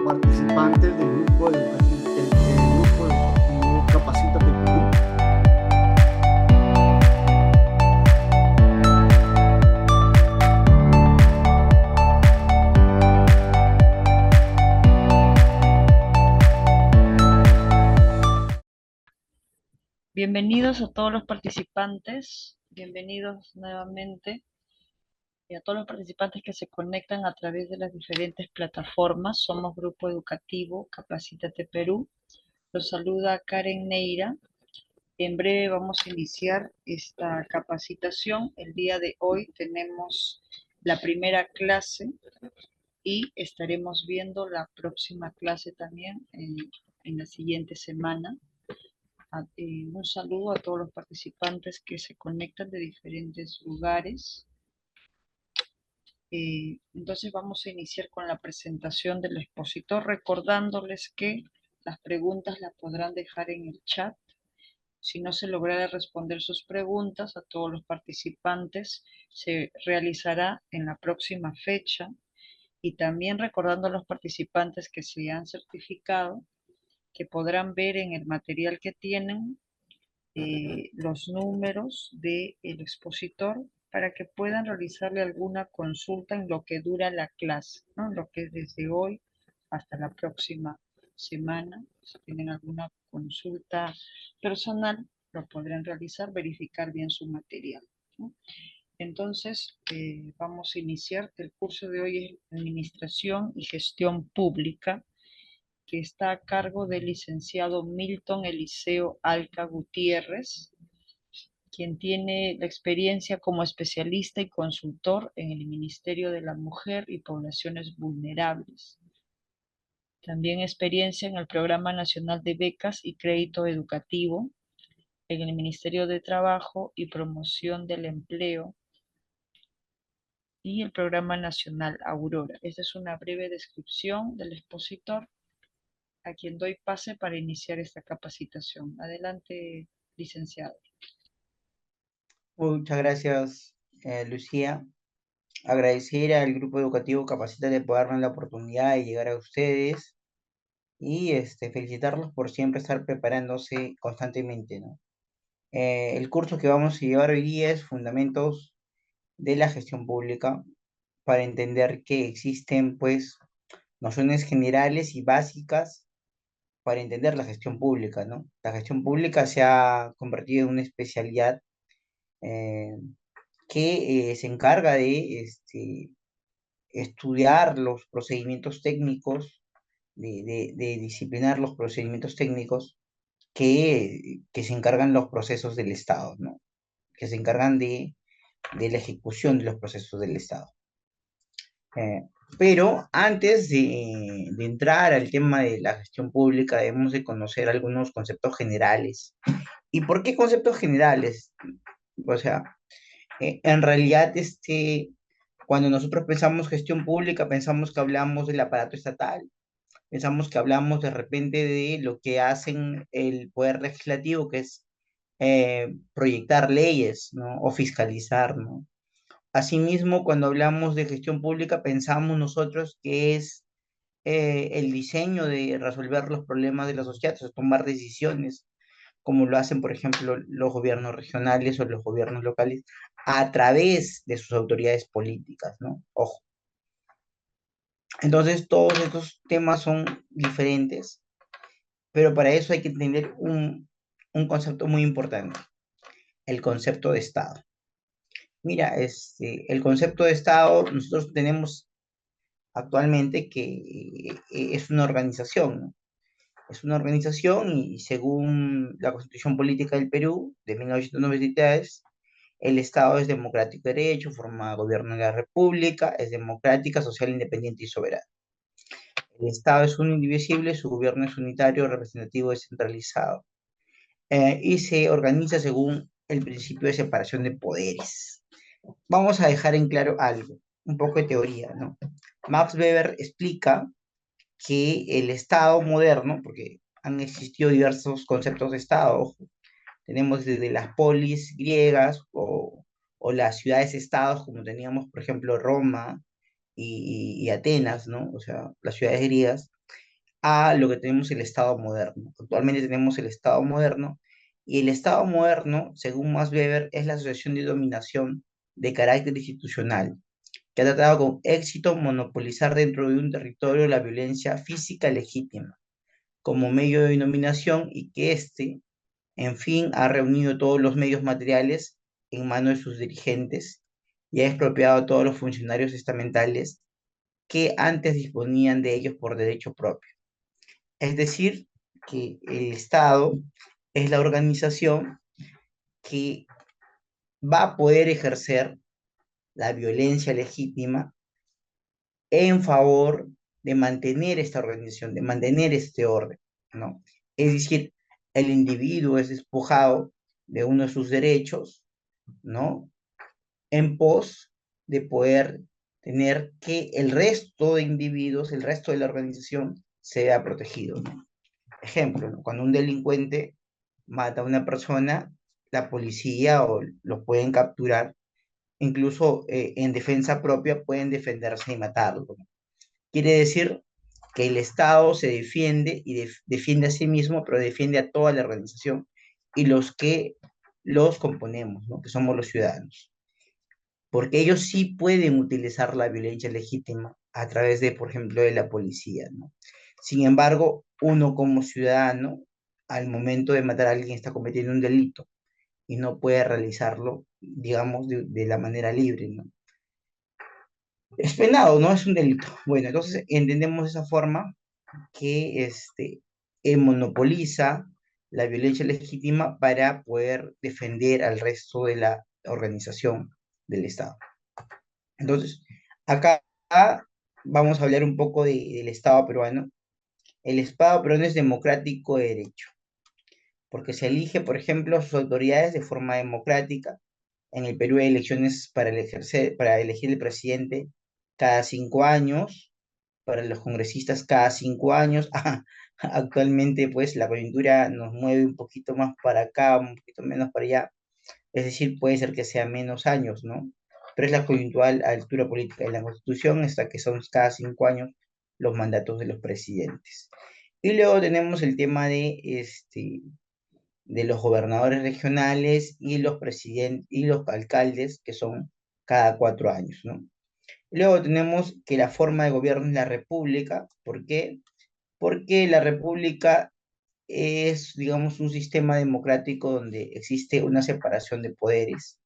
participantes del grupo educativo Capacítate Perú. Bienvenidos a todos los participantes, bienvenidos nuevamente y a todos los participantes que se conectan a través de las diferentes plataformas. Somos Grupo Educativo Capacítate Perú. Los saluda Karen Neira. En breve vamos a iniciar esta capacitación. El día de hoy tenemos la primera clase y estaremos viendo la próxima clase también en la siguiente semana. Un saludo a todos los participantes que se conectan de diferentes lugares. Entonces vamos a iniciar con la presentación del expositor, recordándoles que las preguntas las podrán dejar en el chat. Si no se lograra responder sus preguntas a todos los participantes, se realizará en la próxima fecha. Y también recordando a los participantes que se han certificado, que podrán ver en el material que tienen los números del expositor para que puedan realizarle alguna consulta en lo que dura la clase, ¿no? Lo que es desde hoy hasta la próxima semana. Si tienen alguna consulta personal, lo podrán realizar, verificar bien su material, ¿no? Entonces, vamos a iniciar. El curso de hoy es Administración y Gestión Pública, que está a cargo del licenciado Milton Eliseo Alca Gutiérrez, quien tiene la experiencia como especialista y consultor en el Ministerio de la Mujer y Poblaciones Vulnerables. También experiencia en el Programa Nacional de Becas y Crédito Educativo, en el Ministerio de Trabajo y Promoción del Empleo y el Programa Nacional Aurora. Esta es una breve descripción del expositor, a quien doy pase para iniciar esta capacitación. Adelante, licenciado. Muchas gracias, Lucía. Agradecer al Grupo Educativo Capacítate por darme la oportunidad de llegar a ustedes y felicitarlos por siempre estar preparándose constantemente, ¿no? El curso que vamos a llevar hoy día es Fundamentos de la Gestión Pública, para entender que existen, pues, nociones generales y básicas para entender la gestión pública, ¿no? La gestión pública se ha convertido en una especialidad eh, que se encarga de estudiar los procedimientos técnicos, de disciplinar los procedimientos técnicos que se encargan los procesos del Estado, ¿no? Que se encargan de la ejecución de los procesos del Estado. Eh, pero antes de entrar al tema de la gestión pública, debemos de conocer algunos conceptos generales. ¿Y por qué conceptos generales? O sea, en realidad, cuando nosotros pensamos gestión pública, pensamos que hablamos del aparato estatal, pensamos que hablamos de repente de lo que hacen el poder legislativo, que es proyectar leyes, ¿no? O fiscalizar, ¿no? Asimismo, cuando hablamos de gestión pública, pensamos nosotros que es el diseño de resolver los problemas de la sociedad, o sea, tomar decisiones, como lo hacen, por ejemplo, los gobiernos regionales o los gobiernos locales, a través de sus autoridades políticas, ¿no? Ojo. Entonces, todos estos temas son diferentes, pero para eso hay que tener un concepto muy importante, el concepto de Estado. Mira, el concepto de Estado, nosotros tenemos actualmente que es una organización, ¿no? Es una organización y según la Constitución Política del Perú de 1993, el Estado es democrático y de derecho, forma gobierno de la República, es democrática, social, independiente y soberana. El Estado es uno indivisible, su gobierno es unitario, representativo, descentralizado, y se organiza según el principio de separación de poderes. Vamos a dejar en claro algo, un poco de teoría, ¿no? Max Weber explica que el Estado moderno, porque han existido diversos conceptos de Estado, ojo, tenemos desde las polis griegas o las ciudades-estados, como teníamos, por ejemplo, Roma y Atenas, ¿no? O sea, las ciudades griegas. a lo que tenemos el Estado moderno. Actualmente tenemos el Estado moderno, y el Estado moderno, según Max Weber, es la asociación de dominación de carácter institucional, que ha tratado con éxito monopolizar dentro de un territorio la violencia física legítima como medio de dominación, y que éste, en fin, ha reunido todos los medios materiales en manos de sus dirigentes y ha expropiado a todos los funcionarios estamentales que antes disponían de ellos por derecho propio. Es decir, que el Estado es la organización que va a poder ejercer la violencia legítima en favor de mantener esta organización, de mantener este orden, ¿no? Es decir, el individuo es despojado de uno de sus derechos, ¿no? En pos de poder tener que el resto de individuos, el resto de la organización, sea protegido, ¿no? Ejemplo, ¿no? Cuando un delincuente mata a una persona, la policía o los pueden capturar, incluso en defensa propia pueden defenderse y matarlo, ¿no? Quiere decir que el Estado se defiende y defiende a sí mismo, pero defiende a toda la organización y los que los componemos, ¿no? Que somos los ciudadanos. Porque ellos sí pueden utilizar la violencia legítima a través de, por ejemplo, de la policía, ¿no? Sin embargo, uno como ciudadano, al momento de matar a alguien, está cometiendo un delito y no puede realizarlo, digamos, de la manera libre, ¿no? Es penado, ¿no? Es un delito. Bueno, entonces entendemos de esa forma que monopoliza la violencia legítima para poder defender al resto de la organización del Estado. Entonces, acá vamos a hablar un poco del Estado peruano. El Estado peruano es democrático de derecho, porque se elige, por ejemplo, sus autoridades de forma democrática. En el Perú hay elecciones para elegir el presidente cada 5 años, para los congresistas cada 5 años. Actualmente, pues, la coyuntura nos mueve un poquito más para acá, un poquito menos para allá. Es decir, puede ser que sea menos años, ¿no? Pero es la coyuntural altura política. En la Constitución está que son cada 5 años los mandatos de los presidentes. Y luego tenemos el tema de los gobernadores regionales y los presidentes y los alcaldes, que son cada 4 años, ¿no? Luego tenemos que la forma de gobierno es la república. ¿Por qué? Porque la república es, digamos, un sistema democrático donde existe una separación de poderes,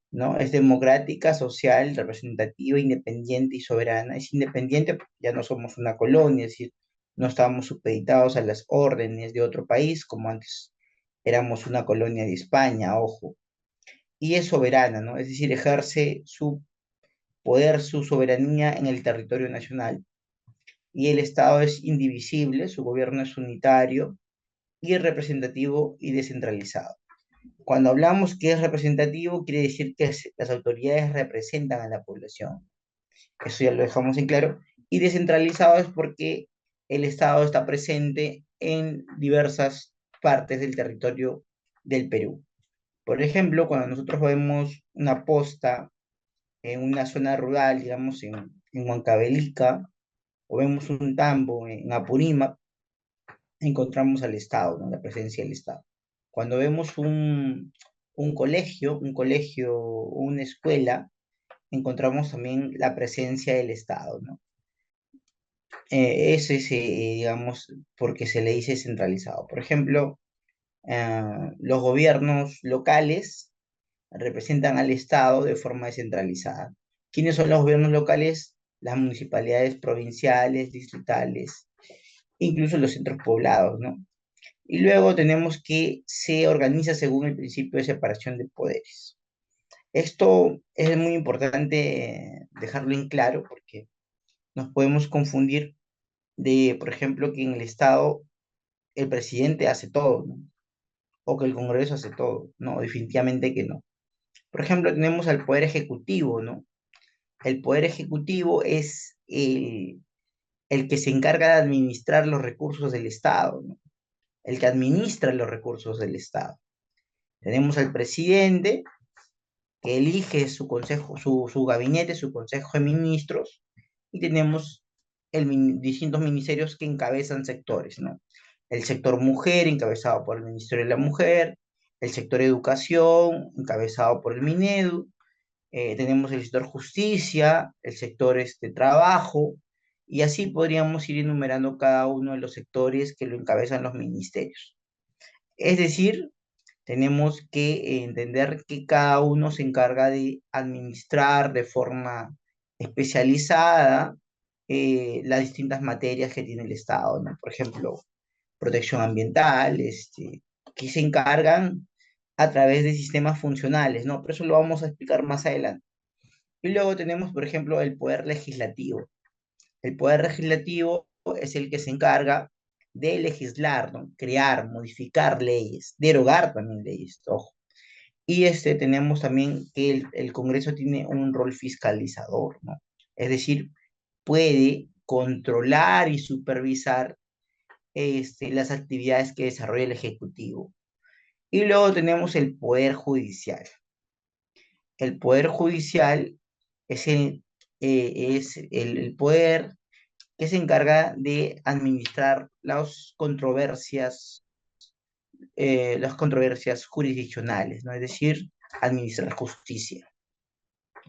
¿no? Es democrática, social, representativa, independiente y soberana. Es independiente porque ya no somos una colonia, es decir, no estamos supeditados a las órdenes de otro país como antes éramos una colonia de España, ojo. Y es soberana, ¿no? Es decir, ejerce su poder, su soberanía en el territorio nacional. Y el Estado es indivisible, su gobierno es unitario y representativo y descentralizado. Cuando hablamos que es representativo, quiere decir que las autoridades representan a la población. Eso ya lo dejamos en claro. Y descentralizado es porque el Estado está presente en diversas partes del territorio del Perú. Por ejemplo, cuando nosotros vemos una posta en una zona rural, digamos en Huancavelica, o vemos un tambo en Apurímac, encontramos al Estado, ¿no? La presencia del Estado. Cuando vemos un colegio, una escuela, encontramos también la presencia del Estado, ¿no? Eso es, digamos, porque se le dice centralizado. Por ejemplo, los gobiernos locales representan al Estado de forma descentralizada. ¿Quiénes son los gobiernos locales? Las municipalidades provinciales, distritales, incluso los centros poblados, ¿no? Y luego tenemos que se organiza según el principio de separación de poderes. Esto es muy importante dejarlo en claro porque nos podemos confundir de, por ejemplo, que en el Estado el presidente hace todo, ¿no? O que el Congreso hace todo. No, definitivamente que no. Por ejemplo, tenemos al Poder Ejecutivo, ¿no? El Poder Ejecutivo es el que se encarga de administrar los recursos del Estado, ¿no? El que administra los recursos del Estado. Tenemos al presidente, que elige su consejo, su gabinete, su consejo de ministros, y tenemos distintos ministerios que encabezan sectores, ¿no? El sector mujer, encabezado por el Ministerio de la Mujer, el sector educación, encabezado por el Minedu, tenemos el sector justicia, el sector trabajo, y así podríamos ir enumerando cada uno de los sectores que lo encabezan los ministerios. Es decir, tenemos que entender que cada uno se encarga de administrar de forma especializada las distintas materias que tiene el Estado, ¿no? Por ejemplo, protección ambiental, que se encargan a través de sistemas funcionales, ¿no? Pero eso lo vamos a explicar más adelante. Y luego tenemos, por ejemplo, el poder legislativo. El poder legislativo es el que se encarga de legislar, ¿no? Crear, modificar leyes, derogar también leyes, ojo. Y tenemos también que el Congreso tiene un rol fiscalizador, ¿no? Es decir, puede controlar y supervisar las actividades que desarrolla el Ejecutivo. Y luego tenemos el Poder Judicial. El Poder Judicial es el poder que se encarga de administrar las controversias jurisdiccionales, ¿no? Es decir, administrar justicia.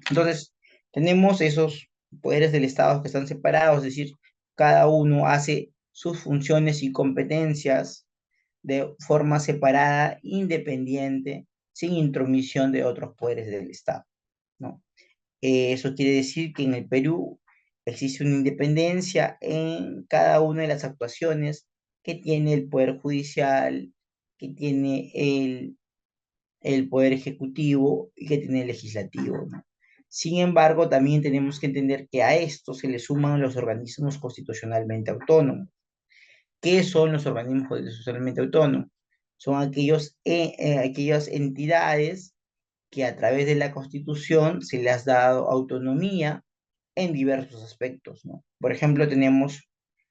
Entonces, tenemos esos poderes del Estado que están separados, es decir, cada uno hace sus funciones y competencias de forma separada, independiente, sin intromisión de otros poderes del Estado, ¿no? Eso quiere decir que en el Perú existe una independencia en cada una de las actuaciones que tiene el Poder Judicial, que tiene el Poder Ejecutivo y que tiene el Legislativo, ¿no? Sin embargo, también tenemos que entender que a esto se le suman los organismos constitucionalmente autónomos. ¿Qué son los organismos constitucionalmente autónomos? Son aquellas entidades que a través de la Constitución se les ha dado autonomía en diversos aspectos, ¿no? Por ejemplo, tenemos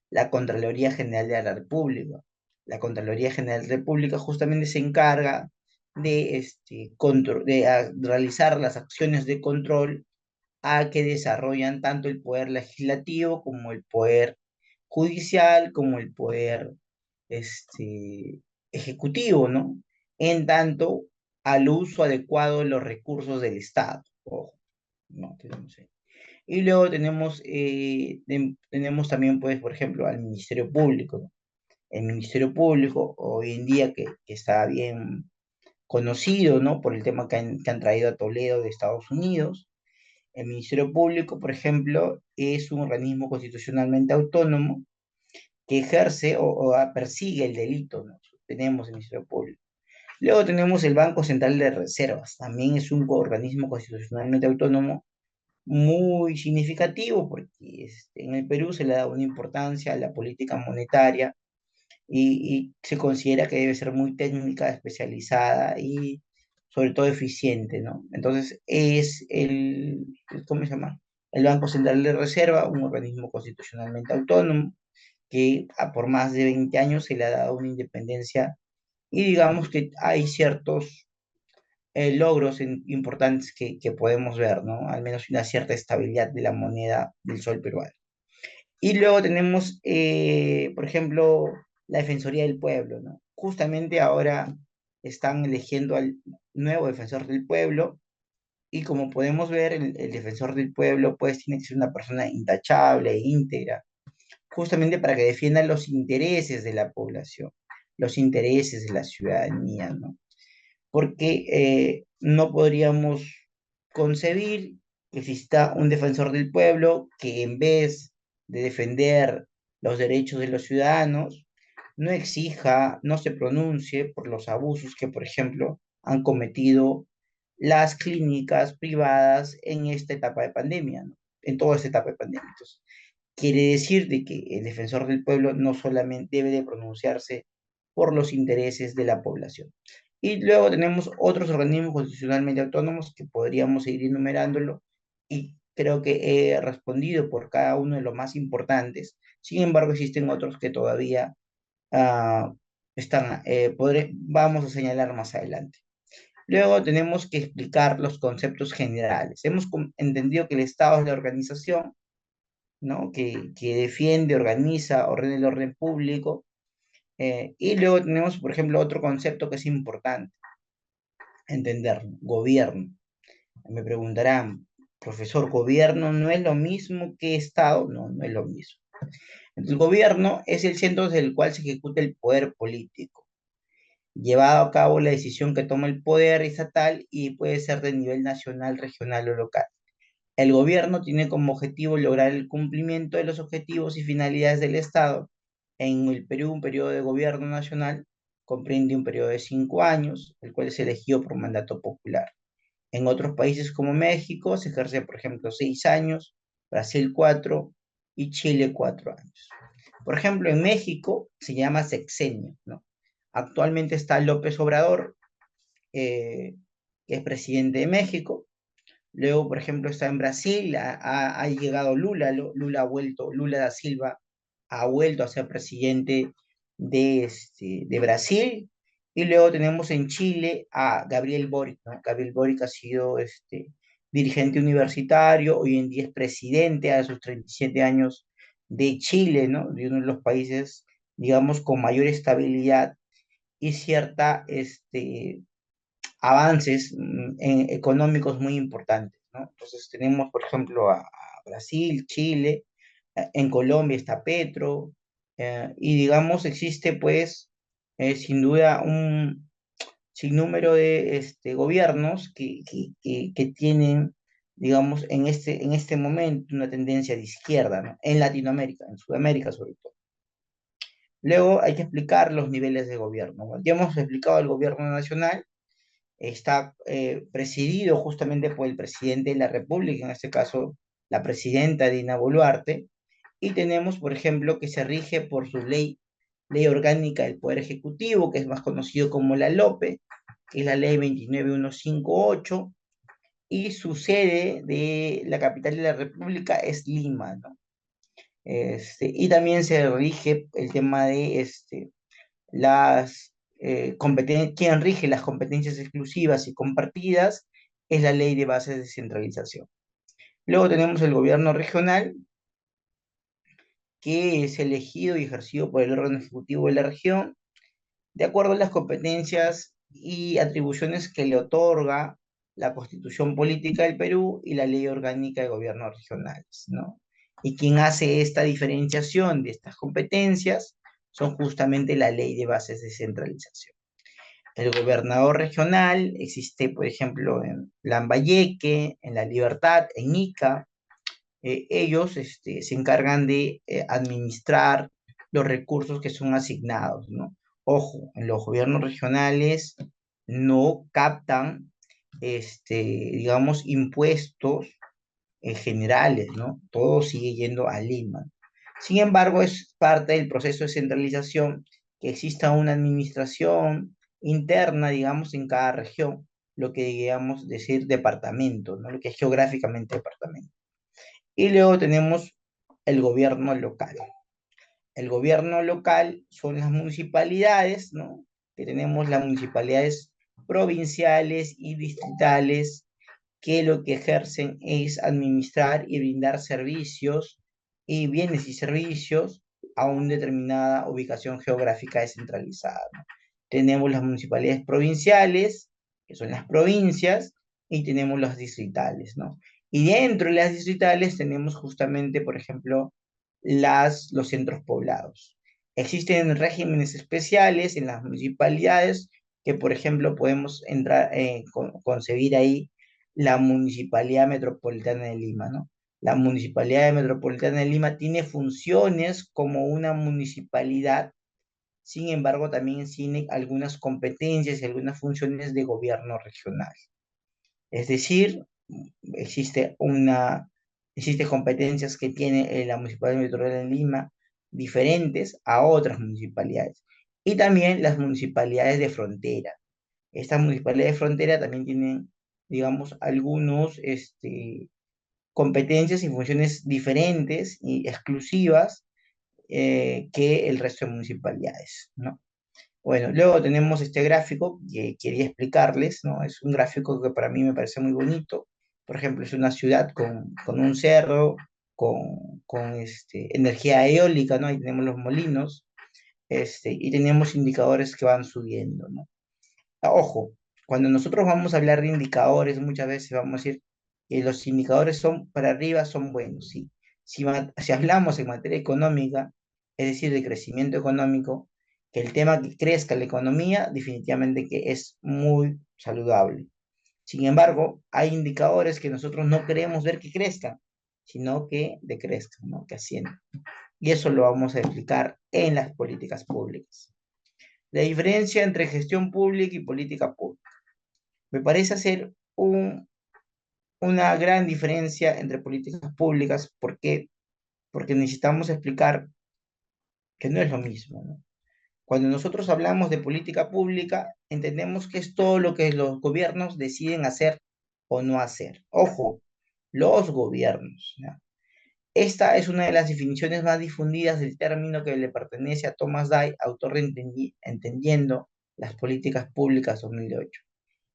la Contraloría General de la República. La Contraloría General de la República justamente se encarga de realizar las acciones de control a que desarrollan tanto el poder legislativo como el poder judicial, como el poder ejecutivo, ¿no? En tanto al uso adecuado de los recursos del Estado. Ojo, no, tenemos ahí. Y luego tenemos también, pues, por ejemplo, al Ministerio Público, ¿no? El Ministerio Público, hoy en día que está bien conocido, ¿no? Por el tema que han traído a Toledo de Estados Unidos. El Ministerio Público, por ejemplo, es un organismo constitucionalmente autónomo que ejerce o persigue el delito, ¿no? Tenemos el Ministerio Público. Luego tenemos el Banco Central de Reservas, también es un organismo constitucionalmente autónomo muy significativo porque en el Perú se le da una importancia a la política monetaria y se considera que debe ser muy técnica, especializada y sobre todo eficiente, ¿no? Entonces ¿cómo se llama? El Banco Central de Reserva, un organismo constitucionalmente autónomo que por más de 20 años se le ha dado una independencia y digamos que hay ciertos logros importantes que podemos ver, ¿no? Al menos una cierta estabilidad de la moneda del sol peruano. Y luego tenemos, por ejemplo, la Defensoría del Pueblo, ¿no? Justamente ahora están eligiendo al nuevo defensor del pueblo y como podemos ver, el defensor del pueblo pues tiene que ser una persona intachable, íntegra, justamente para que defienda los intereses de la población, los intereses de la ciudadanía, ¿no? Porque no podríamos concebir que exista un defensor del pueblo que en vez de defender los derechos de los ciudadanos, no exija, no se pronuncie por los abusos que, por ejemplo, han cometido las clínicas privadas en esta etapa de pandemia, ¿no? En toda esta etapa de pandemia. Entonces, quiere decir de que el defensor del pueblo no solamente debe de pronunciarse por los intereses de la población. Y luego tenemos otros organismos constitucionalmente autónomos que podríamos seguir enumerándolo y creo que he respondido por cada uno de los más importantes. Sin embargo, existen otros que todavía ah, vamos a señalar más adelante. Luego tenemos que explicar los conceptos generales. Hemos entendido que el Estado es la organización ¿no? Que defiende, organiza, ordena el orden público. Y luego tenemos, por ejemplo, otro concepto que es importante entender, ¿no? Gobierno. Me preguntarán, profesor, ¿gobierno no es lo mismo que Estado? No, no es lo mismo. El gobierno es el centro desde el cual se ejecuta el poder político, llevado a cabo la decisión que toma el poder estatal y puede ser de nivel nacional, regional o local. El gobierno tiene como objetivo lograr el cumplimiento de los objetivos y finalidades del Estado. En el Perú, un periodo de gobierno nacional comprende un periodo de 5 años, el cual es elegido por mandato popular. En otros países como México se ejerce, por ejemplo, 6 años, Brasil 4 y Chile 4 años. Por ejemplo, en México se llama sexenio, ¿no? Actualmente está López Obrador, que es presidente de México. Luego, por ejemplo, está en Brasil, ha llegado Lula, Lula ha vuelto, Lula da Silva ha vuelto a ser presidente de Brasil. Y luego tenemos en Chile a Gabriel Boric, ¿no? Gabriel Boric ha sido dirigente universitario, hoy en día es presidente a sus 37 años de Chile, ¿no? De uno de los países, digamos, con mayor estabilidad y cierta avances económicos muy importantes, ¿no? Entonces tenemos, por ejemplo, a Brasil, Chile, en Colombia está Petro, y digamos existe pues sin duda un sinnúmero de gobiernos que tienen, digamos, en este momento una tendencia de izquierda, ¿no? En Latinoamérica, en Sudamérica sobre todo. Luego hay que explicar los niveles de gobierno. Bueno, ya hemos explicado el gobierno nacional, está presidido justamente por el presidente de la República, en este caso la presidenta Dina Boluarte, y tenemos, por ejemplo, que se rige por su ley orgánica del Poder Ejecutivo, que es más conocido como la LOPE, que es la ley 29158, y su sede de la capital de la República es Lima, ¿no? Y también se rige el tema de quien rige las competencias exclusivas y compartidas es la ley de bases de descentralización. Luego tenemos el gobierno regional, que es elegido y ejercido por el órgano ejecutivo de la región, de acuerdo a las competencias y atribuciones que le otorga la Constitución Política del Perú y la Ley Orgánica de Gobiernos Regionales, ¿no? Y quien hace esta diferenciación de estas competencias son justamente la Ley de Bases de Descentralización. El gobernador regional existe, por ejemplo, en Lambayeque, en La Libertad, en Ica. Ellos se encargan de administrar los recursos que son asignados, ¿no? Ojo, en los gobiernos regionales no captan, digamos, impuestos generales, ¿no? Todo sigue yendo a Lima. Sin embargo, es parte del proceso de centralización que exista una administración interna, digamos, en cada región, lo que digamos decir departamento, ¿no? Lo que es geográficamente departamento. Y luego tenemos el gobierno local. El gobierno local son las municipalidades, ¿no? Que tenemos las municipalidades provinciales y distritales, que lo que ejercen es administrar y brindar servicios y bienes y servicios a una determinada ubicación geográfica descentralizada, ¿no? Tenemos las municipalidades provinciales, que son las provincias, y tenemos las distritales, ¿no? Y dentro de las distritales tenemos justamente, por ejemplo, los centros poblados. Existen regímenes especiales en las municipalidades que, por ejemplo, podemos concebir ahí la Municipalidad Metropolitana de Lima, ¿no? La Municipalidad Metropolitana de Lima tiene funciones como una municipalidad, sin embargo, también tiene algunas competencias y algunas funciones de gobierno regional. Es decir, existe existe competencias que tiene la Municipalidad Metropolitana de Lima diferentes a otras municipalidades. Y también las municipalidades de frontera. Estas municipalidades de frontera también tienen, digamos, algunos competencias y funciones diferentes y exclusivas que el resto de municipalidades, ¿no? Bueno, luego tenemos este gráfico que quería explicarles, ¿no? Es un gráfico que para mí me parece muy bonito. Por ejemplo, es una ciudad con un cerro, energía eólica, ¿no? Ahí tenemos los molinos, y tenemos indicadores que van subiendo, ¿no? Ojo, cuando nosotros vamos a hablar de indicadores, muchas veces vamos a decir que los indicadores son para arriba, son buenos, ¿sí? Si hablamos en materia económica, es decir, de crecimiento económico, que el tema que crezca la economía, definitivamente que es muy saludable. Sin embargo, hay indicadores que nosotros no queremos ver que crezcan, sino que decrezcan, ¿no? Que asciendan. Y eso lo vamos a explicar en las políticas públicas. La diferencia entre gestión pública y política pública. Me parece hacer una gran diferencia entre políticas públicas. ¿Por qué? Porque necesitamos explicar que no es lo mismo, ¿no? Cuando nosotros hablamos de política pública, entendemos que es todo lo que los gobiernos deciden hacer o no hacer. Ojo, los gobiernos, ¿ya? Esta es una de las definiciones más difundidas del término que le pertenece a Thomas Day, autor de Entendiendo las Políticas Públicas 2008.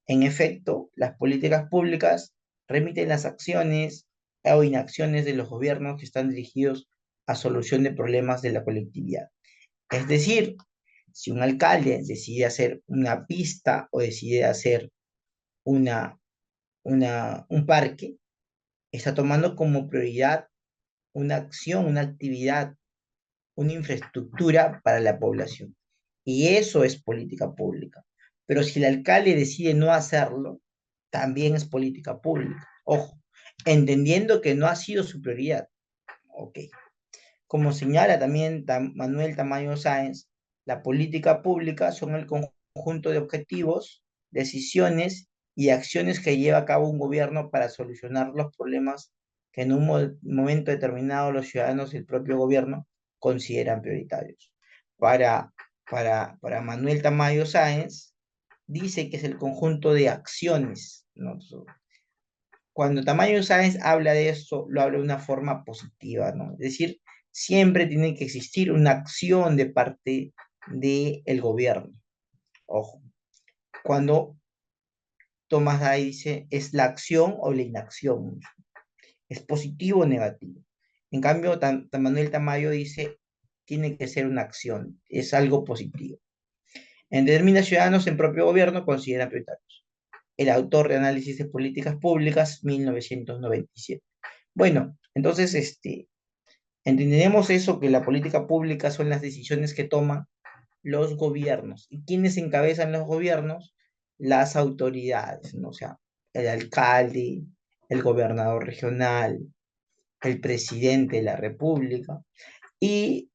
En efecto, las políticas públicas remiten las acciones o inacciones de los gobiernos que están dirigidos a solución de problemas de la colectividad. Es decir, si un alcalde decide hacer una pista o decide hacer una, un parque, está tomando como prioridad una acción, una actividad, una infraestructura para la población. Y eso es política pública. Pero si el alcalde decide no hacerlo, también es política pública. Ojo, entendiendo que no ha sido su prioridad. Ok. Como señala también Manuel Tamayo Sáenz, la política pública son el conjunto de objetivos, decisiones y acciones que lleva a cabo un gobierno para solucionar los problemas que en un momento determinado los ciudadanos y el propio gobierno consideran prioritarios. Para Manuel Tamayo Sáenz, dice que es el conjunto de acciones, ¿no? Cuando Tamayo Sáenz habla de esto, lo habla de una forma positiva, ¿no? Es decir, siempre tiene que existir una acción de parte del gobierno. Ojo, cuando Tomás Day dice, es la acción o la inacción, es positivo o negativo. En cambio, Manuel Tamayo dice, tiene que ser una acción, es algo positivo. En determinados ciudadanos en propio gobierno consideran prioritarios. El autor de Análisis de Políticas Públicas, 1997. Bueno, entonces, entendemos eso, que la política pública son las decisiones que toman los gobiernos. ¿Y quiénes encabezan los gobiernos? Las autoridades, ¿no? O sea, el alcalde, el gobernador regional, el presidente de la república. Y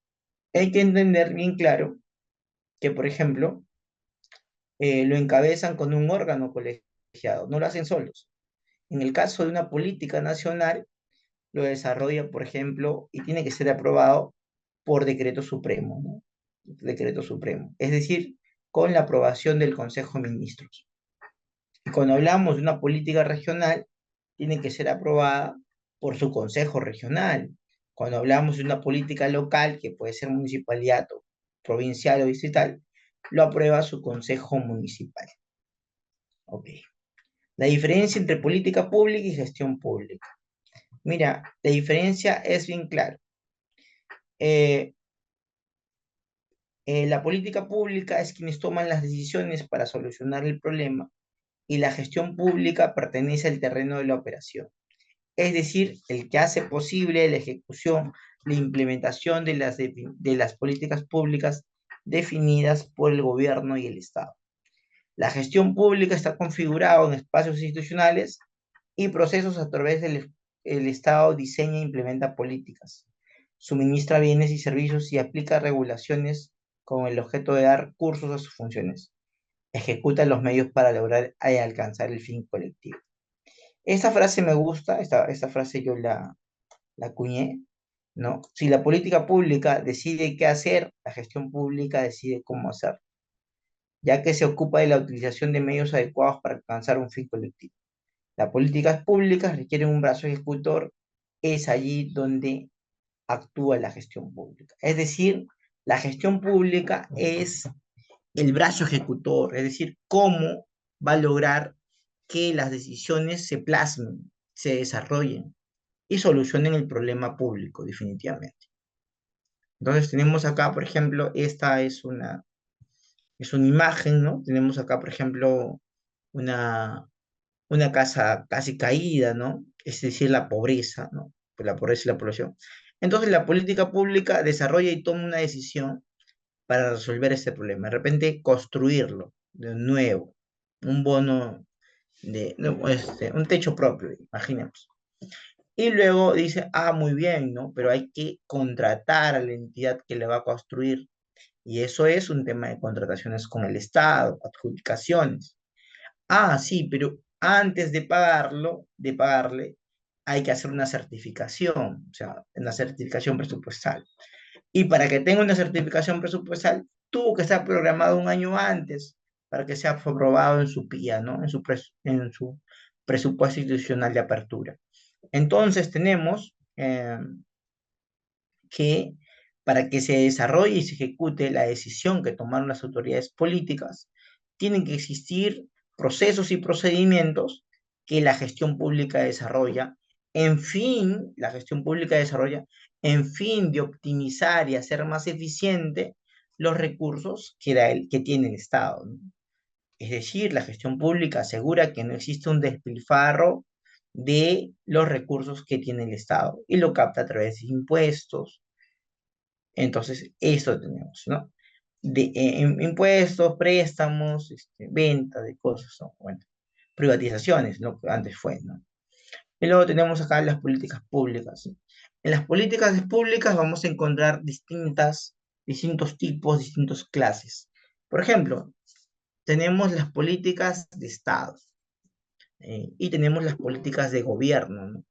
hay que entender bien claro que, por ejemplo, lo encabezan con un órgano colegiado, no lo hacen solos. En el caso de una política nacional, lo desarrolla, por ejemplo, y tiene que ser aprobado por decreto supremo, ¿no? Decreto supremo. Es decir, con la aprobación del Consejo de Ministros. Y cuando hablamos de una política regional, tiene que ser aprobada por su Consejo Regional. Cuando hablamos de una política local, que puede ser municipalidad, o provincial o distrital, lo aprueba su Consejo Municipal. Ok. La diferencia entre política pública y gestión pública. Mira, la diferencia es bien clara. La política pública es quienes toman las decisiones para solucionar el problema y la gestión pública pertenece al terreno de la operación. Es decir, el que hace posible la ejecución, la implementación de las políticas públicas definidas por el gobierno y el Estado. La gestión pública está configurada en espacios institucionales y procesos a través del el Estado diseña e implementa políticas, suministra bienes y servicios y aplica regulaciones con el objeto de dar cursos a sus funciones. Ejecuta los medios para lograr y alcanzar el fin colectivo. Esta frase me gusta, esta frase yo la acuñé, ¿no? Si la política pública decide qué hacer, la gestión pública decide cómo hacer, ya que se ocupa de la utilización de medios adecuados para alcanzar un fin colectivo. Las políticas públicas requieren un brazo ejecutor, es allí donde actúa la gestión pública. Es decir, la gestión pública es el brazo ejecutor, es decir, cómo va a lograr que las decisiones se plasmen, se desarrollen y solucionen el problema público, definitivamente. Entonces tenemos acá, por ejemplo, esta es una imagen, ¿no? Tenemos acá, por ejemplo, una, una casa casi caída, ¿no? Es decir, la pobreza, ¿no? Pues la pobreza y la población. Entonces la política pública desarrolla y toma una decisión para resolver este problema. De repente construirlo de nuevo, un bono no, un techo propio, imaginemos. Y luego dice, ah, muy bien, ¿no? Pero hay que contratar a la entidad que le va a construir. Y eso es un tema de contrataciones con el Estado, adjudicaciones. Ah, sí, pero antes de pagarle, hay que hacer una certificación, o sea, una certificación presupuestal. Y para que tenga una certificación presupuestal, tuvo que estar programado un año antes para que sea aprobado en su PIA, ¿no? En su presupuesto institucional de apertura. Entonces tenemos que para que se desarrolle y se ejecute la decisión que tomaron las autoridades políticas, tienen que existir procesos y procedimientos que la gestión pública desarrolla, la gestión pública desarrolla en fin de optimizar y hacer más eficiente los recursos que tiene el Estado, ¿no? Es decir, la gestión pública asegura que no existe un despilfarro de los recursos que tiene el Estado y lo capta a través de impuestos. Entonces, eso tenemos, ¿no? Impuestos, préstamos, venta de cosas, ¿no? Bueno, privatizaciones, lo que antes fue, ¿no? Y luego tenemos acá las políticas públicas, ¿sí? En las políticas públicas vamos a encontrar distintos tipos, distintas clases. Por ejemplo, tenemos las políticas de Estado y tenemos las políticas de gobierno, ¿no?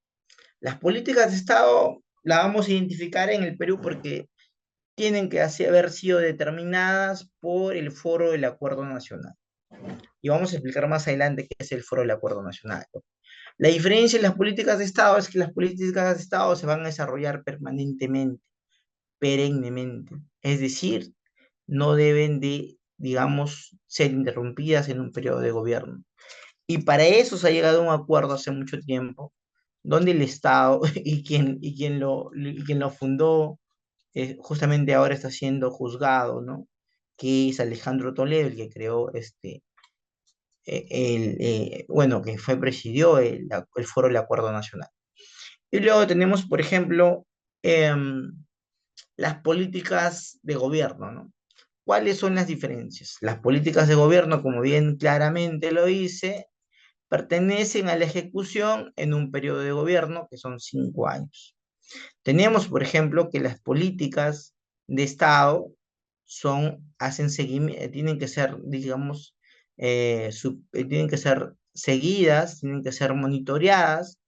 Las políticas de Estado las vamos a identificar en el Perú porque tienen que haber sido determinadas por el Foro del Acuerdo Nacional. Y vamos a explicar más adelante qué es el Foro del Acuerdo Nacional, ¿no? La diferencia en las políticas de Estado es que las políticas de Estado se van a desarrollar permanentemente, perennemente. Es decir, no deben de, digamos, ser interrumpidas en un periodo de gobierno. Y para eso se ha llegado a un acuerdo hace mucho tiempo, donde el Estado y quien lo fundó, justamente ahora está siendo juzgado, ¿no? Que es Alejandro Toledo, el que creó bueno, que presidió el Foro del Acuerdo Nacional. Y luego tenemos, por ejemplo, em, las políticas de gobierno, ¿no? ¿Cuáles son las diferencias? Las políticas de gobierno, como bien claramente lo dice, pertenecen a la ejecución en un periodo de gobierno que son 5 años. Tenemos, por ejemplo, que las políticas de Estado hacen seguimiento, tienen que ser, digamos, tienen que ser seguidas, tienen que ser monitoreadas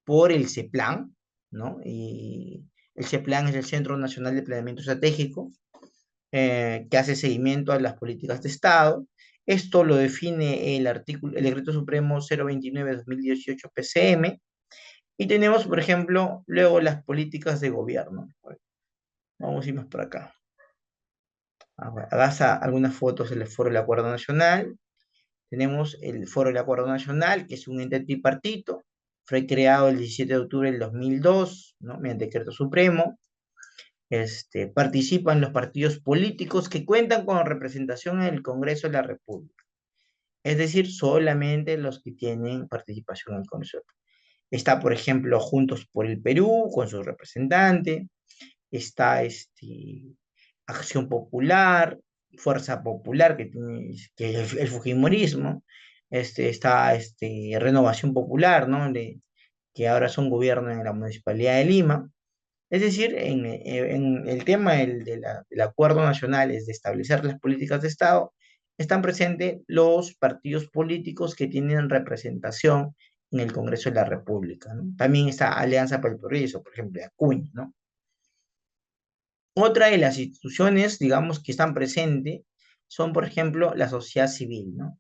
por el CEPLAN, ¿no? Y el CEPLAN es el Centro Nacional de Planeamiento Estratégico, que hace seguimiento a las políticas de Estado. Esto lo define el Decreto Supremo 029/2018 PCM, y tenemos, por ejemplo, luego las políticas de gobierno. Vamos a ir más por acá. Hagas algunas fotos del Foro del Acuerdo Nacional. Tenemos el Foro del Acuerdo Nacional, que es un ente tripartito. Fue creado el 17 de octubre del 2002, ¿no? Mediante decreto supremo. Participan los partidos políticos que cuentan con representación en el Congreso de la República. Es decir, solamente los que tienen participación en el Congreso. Está, por ejemplo, Juntos por el Perú, con su representante. Está Acción Popular, Fuerza Popular, que es el fujimorismo. Está Renovación Popular, ¿no? Que ahora son gobierno en la Municipalidad de Lima. Es decir, en el tema del acuerdo nacional es de establecer las políticas de Estado, están presentes los partidos políticos que tienen representación en el Congreso de la República, ¿no? También está Alianza para el Progreso, por ejemplo, de Acuña, ¿no? Otra de las instituciones, digamos, que están presentes son, por ejemplo, la sociedad civil, ¿no?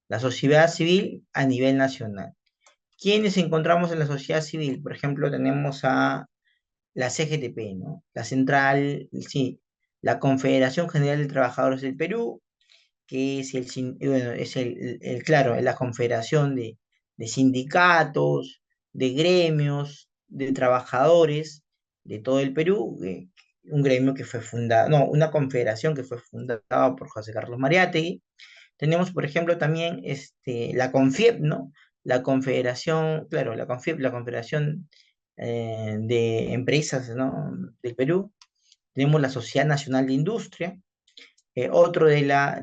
La sociedad civil a nivel nacional. ¿Quiénes encontramos en la sociedad civil? Por ejemplo, tenemos a la CGTP, ¿no? La central, sí, la Confederación General de Trabajadores del Perú, que es bueno, es claro, la confederación de sindicatos, de gremios, de trabajadores de todo el Perú, un gremio que fue fundado, no, una confederación que fue fundada por José Carlos Mariátegui. Tenemos, por ejemplo, también la CONFIEP, ¿no? La Confederación, claro, la CONFIEP, la Confederación de Empresas, ¿no? del Perú. Tenemos la Sociedad Nacional de Industria. Otro de las,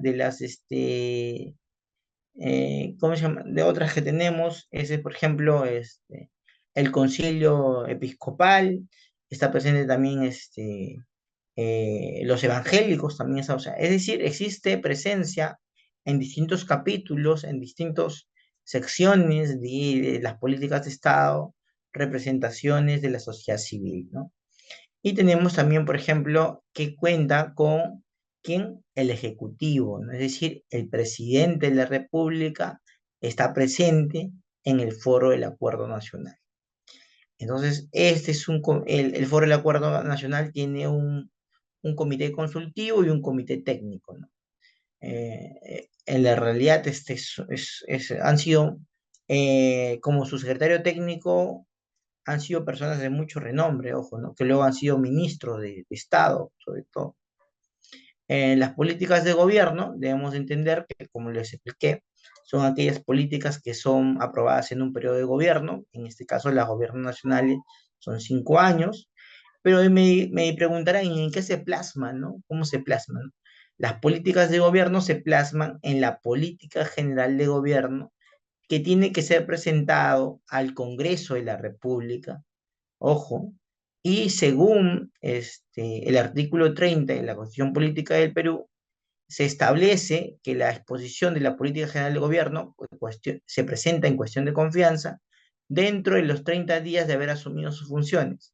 ¿cómo se llama? De otras que tenemos, ese, por ejemplo, el Concilio Episcopal, está presente también los evangélicos también, o sea, es decir, existe presencia en distintos capítulos, en distintas secciones de las políticas de Estado, representaciones de la sociedad civil, ¿no? Y tenemos también, por ejemplo, que cuenta con ¿quién? El Ejecutivo, ¿no? Es decir, el presidente de la República está presente en el Foro del Acuerdo Nacional. Entonces, el Foro del Acuerdo Nacional tiene un comité consultivo y un comité técnico, ¿no? En la realidad, han sido, como su secretario técnico, han sido personas de mucho renombre, ojo, ¿no? Que luego han sido ministros de Estado, sobre todo. Las políticas de gobierno, debemos entender que, como les expliqué, son aquellas políticas que son aprobadas en un periodo de gobierno, en este caso las gobiernos nacionales son 5 años, pero me preguntarán en qué se plasman, ¿no? ¿Cómo se plasman? Las políticas de gobierno se plasman en la política general de gobierno que tiene que ser presentado al Congreso de la República, ojo, y según el artículo 30 de la Constitución Política del Perú, se establece que la exposición de la política general de gobierno se presenta en cuestión de confianza dentro de los 30 días de haber asumido sus funciones.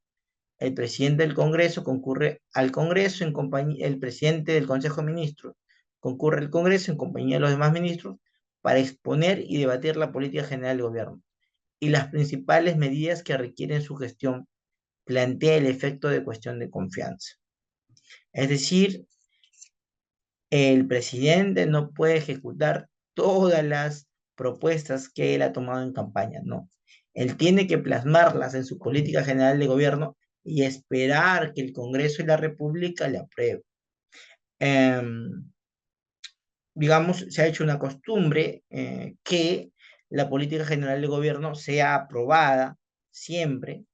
El presidente del Congreso concurre al Congreso en compañía, el presidente del Consejo de Ministros concurre al Congreso en compañía de los demás ministros para exponer y debatir la política general del gobierno y las principales medidas que requieren su gestión. Plantea el efecto de cuestión de confianza. Es decir, el presidente no puede ejecutar todas las propuestas que él ha tomado en campaña, no. Él tiene que plasmarlas en su política general de gobierno y esperar que el Congreso de la República le apruebe. Digamos, se ha hecho una costumbre que la política general de gobierno sea aprobada siempre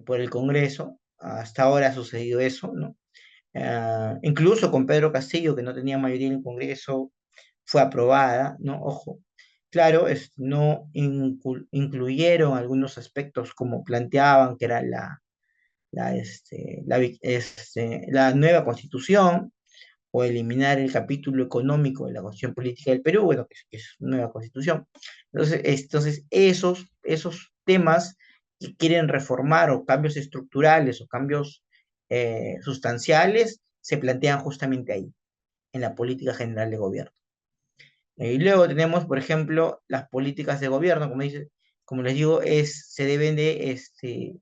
por el Congreso. Hasta ahora ha sucedido eso, ¿no? Incluso con Pedro Castillo, que no tenía mayoría en el Congreso, fue aprobada, ¿no? Ojo, claro, no incluyeron algunos aspectos como planteaban, que era la nueva constitución, o eliminar el capítulo económico de la Constitución Política del Perú, bueno, que es una nueva constitución. Entonces esos temas que quieren reformar o cambios estructurales o cambios sustanciales se plantean justamente ahí, en la política general de gobierno. Y luego tenemos, por ejemplo, las políticas de gobierno, como les digo, se deben de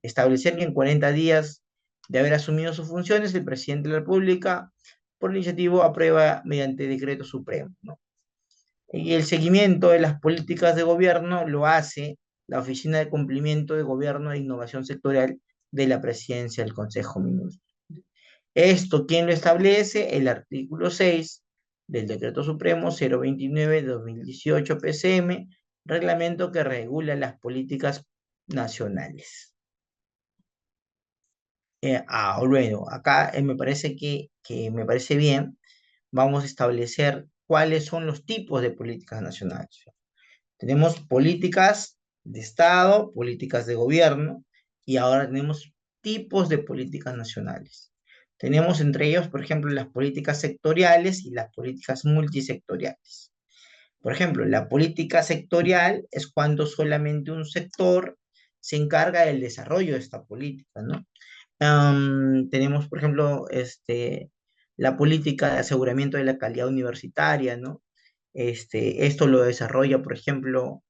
establecer que en 40 días de haber asumido sus funciones, el presidente de la República, por iniciativa, aprueba mediante decreto supremo, ¿no? Y el seguimiento de las políticas de gobierno lo hace la Oficina de Cumplimiento de Gobierno e Innovación Sectorial de la Presidencia del Consejo Ministro. Esto, ¿quién lo establece? El artículo 6 del Decreto Supremo 029/2018 PCM, reglamento que regula las políticas nacionales. Bueno, acá me parece que me parece bien, vamos a establecer cuáles son los tipos de políticas nacionales. Tenemos políticas de Estado, políticas de gobierno, y ahora tenemos tipos de políticas nacionales. Tenemos entre ellos, por ejemplo, las políticas sectoriales y las políticas multisectoriales. Por ejemplo, la política sectorial es cuando solamente un sector se encarga del desarrollo de esta política, ¿no? Tenemos, por ejemplo, la política de aseguramiento de la calidad universitaria, ¿no? Esto lo desarrolla, por ejemplo,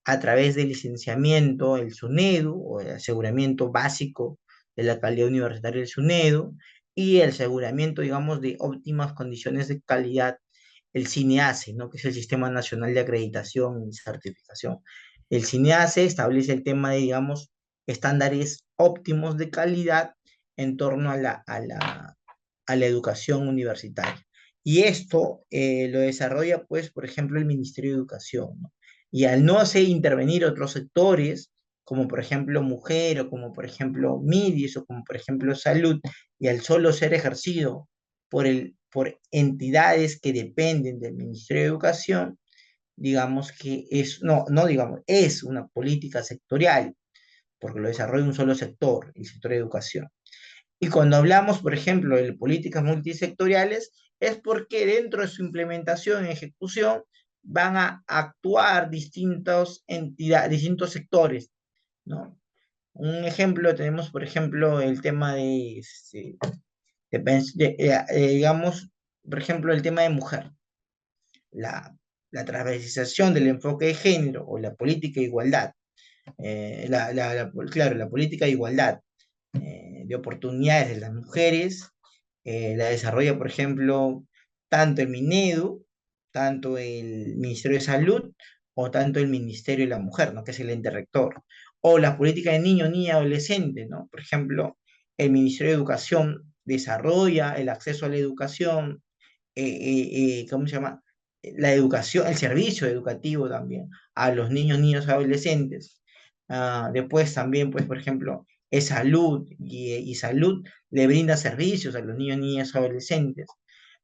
a través del licenciamiento, el SUNEDU, o el aseguramiento básico de la calidad universitaria del SUNEDU, y el aseguramiento, digamos, de óptimas condiciones de calidad, el CINEACE, ¿no? Que es el Sistema Nacional de Acreditación y Certificación. El CINEACE establece el tema de, digamos, estándares óptimos de calidad en torno a la educación universitaria. Y esto lo desarrolla, pues, por ejemplo, el Ministerio de Educación, ¿no? Y al no hacer intervenir otros sectores, como por ejemplo mujer, o como por ejemplo MIDIS, o como por ejemplo salud, y al solo ser ejercido por entidades que dependen del Ministerio de Educación, digamos que es, no digamos, es una política sectorial, porque lo desarrolla un solo sector, el sector de educación. Y cuando hablamos, por ejemplo, de políticas multisectoriales, es porque dentro de su implementación y ejecución van a actuar distintas entidades, distintos sectores, ¿no? Un ejemplo, tenemos, por ejemplo, el tema digamos, por ejemplo, el tema de mujer, la, la transversalización del enfoque de género o la política de igualdad, claro, la política de igualdad de oportunidades de las mujeres, la desarrolla, por ejemplo, tanto el Minedu, tanto el Ministerio de Salud, o tanto el Ministerio de la Mujer, ¿no? Que es el ente rector. O las políticas de niño, niña, adolescente, ¿no? Por ejemplo, el Ministerio de Educación desarrolla el acceso a la educación, ¿cómo se llama? La educación, el servicio educativo también a los niños, niños, adolescentes. Después también, pues, por ejemplo, es salud y salud le brinda servicios a los niños, niñas, adolescentes.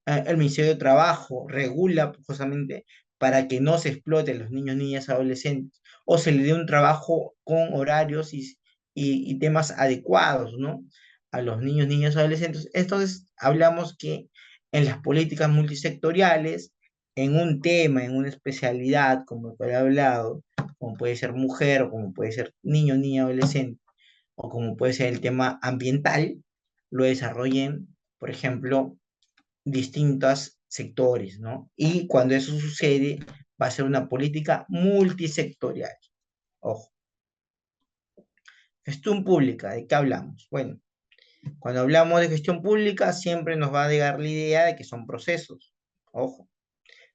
El Ministerio de Trabajo regula justamente para que no se exploten los niños, niñas, adolescentes, o se le dé un trabajo con horarios y temas adecuados, ¿no? A los niños, niñas, adolescentes. Entonces, hablamos que en las políticas multisectoriales, en un tema, en una especialidad, como he hablado, como puede ser mujer, o como puede ser niño, niña, adolescente, o como puede ser el tema ambiental, lo desarrollen, por ejemplo, distintos sectores, ¿no? Y cuando eso sucede, va a ser una política multisectorial. Ojo. Gestión pública, ¿de qué hablamos? Bueno, cuando hablamos de gestión pública, siempre nos va a llegar la idea de que son procesos. Ojo.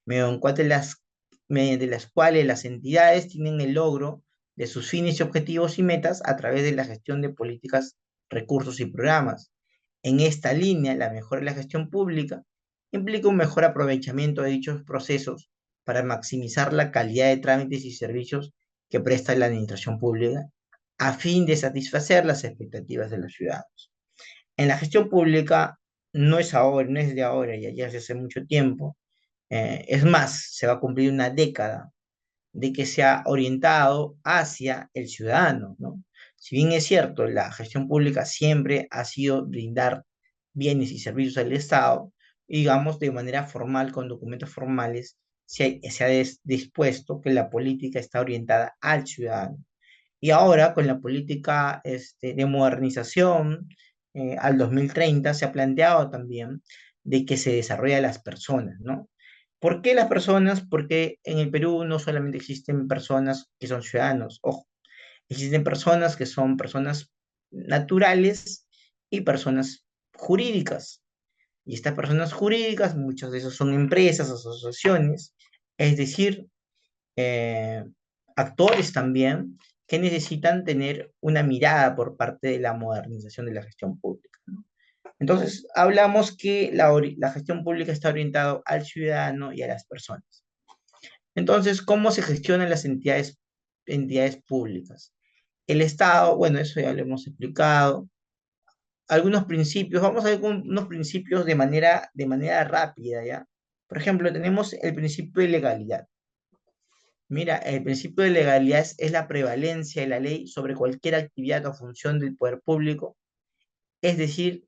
Mediante las cuales las entidades tienen el logro de sus fines y objetivos y metas a través de la gestión de políticas, recursos y programas. En esta línea, la mejora de la gestión pública implica un mejor aprovechamiento de dichos procesos para maximizar la calidad de trámites y servicios que presta la administración pública a fin de satisfacer las expectativas de los ciudadanos. En la gestión pública no es ahora, no es de ahora, ya hace mucho tiempo. Es más, se va a cumplir una década de que se ha orientado hacia el ciudadano, ¿no? Si bien es cierto, la gestión pública siempre ha sido brindar bienes y servicios al Estado, digamos, de manera formal, con documentos formales, se ha dispuesto que la política está orientada al ciudadano. Y ahora, con la política de modernización al 2030, se ha planteado también de que se desarrolla las personas, ¿no? ¿Por qué las personas? Porque en el Perú no solamente existen personas que son ciudadanos, ojo, existen personas que son personas naturales y personas jurídicas. Y estas personas jurídicas, muchas de esas son empresas, asociaciones, es decir, eh, actores también que necesitan tener una mirada por parte de la modernización de la gestión pública, ¿no? Entonces, hablamos que la gestión pública está orientada al ciudadano y a las personas. Entonces, ¿cómo se gestionan las entidades públicas? El Estado, bueno, eso ya lo hemos explicado. Algunos principios, vamos a ver unos principios de manera rápida, ¿ya? Por ejemplo, tenemos el principio de legalidad. Mira, el principio de legalidad es la prevalencia de la ley sobre cualquier actividad o función del poder público, es decir,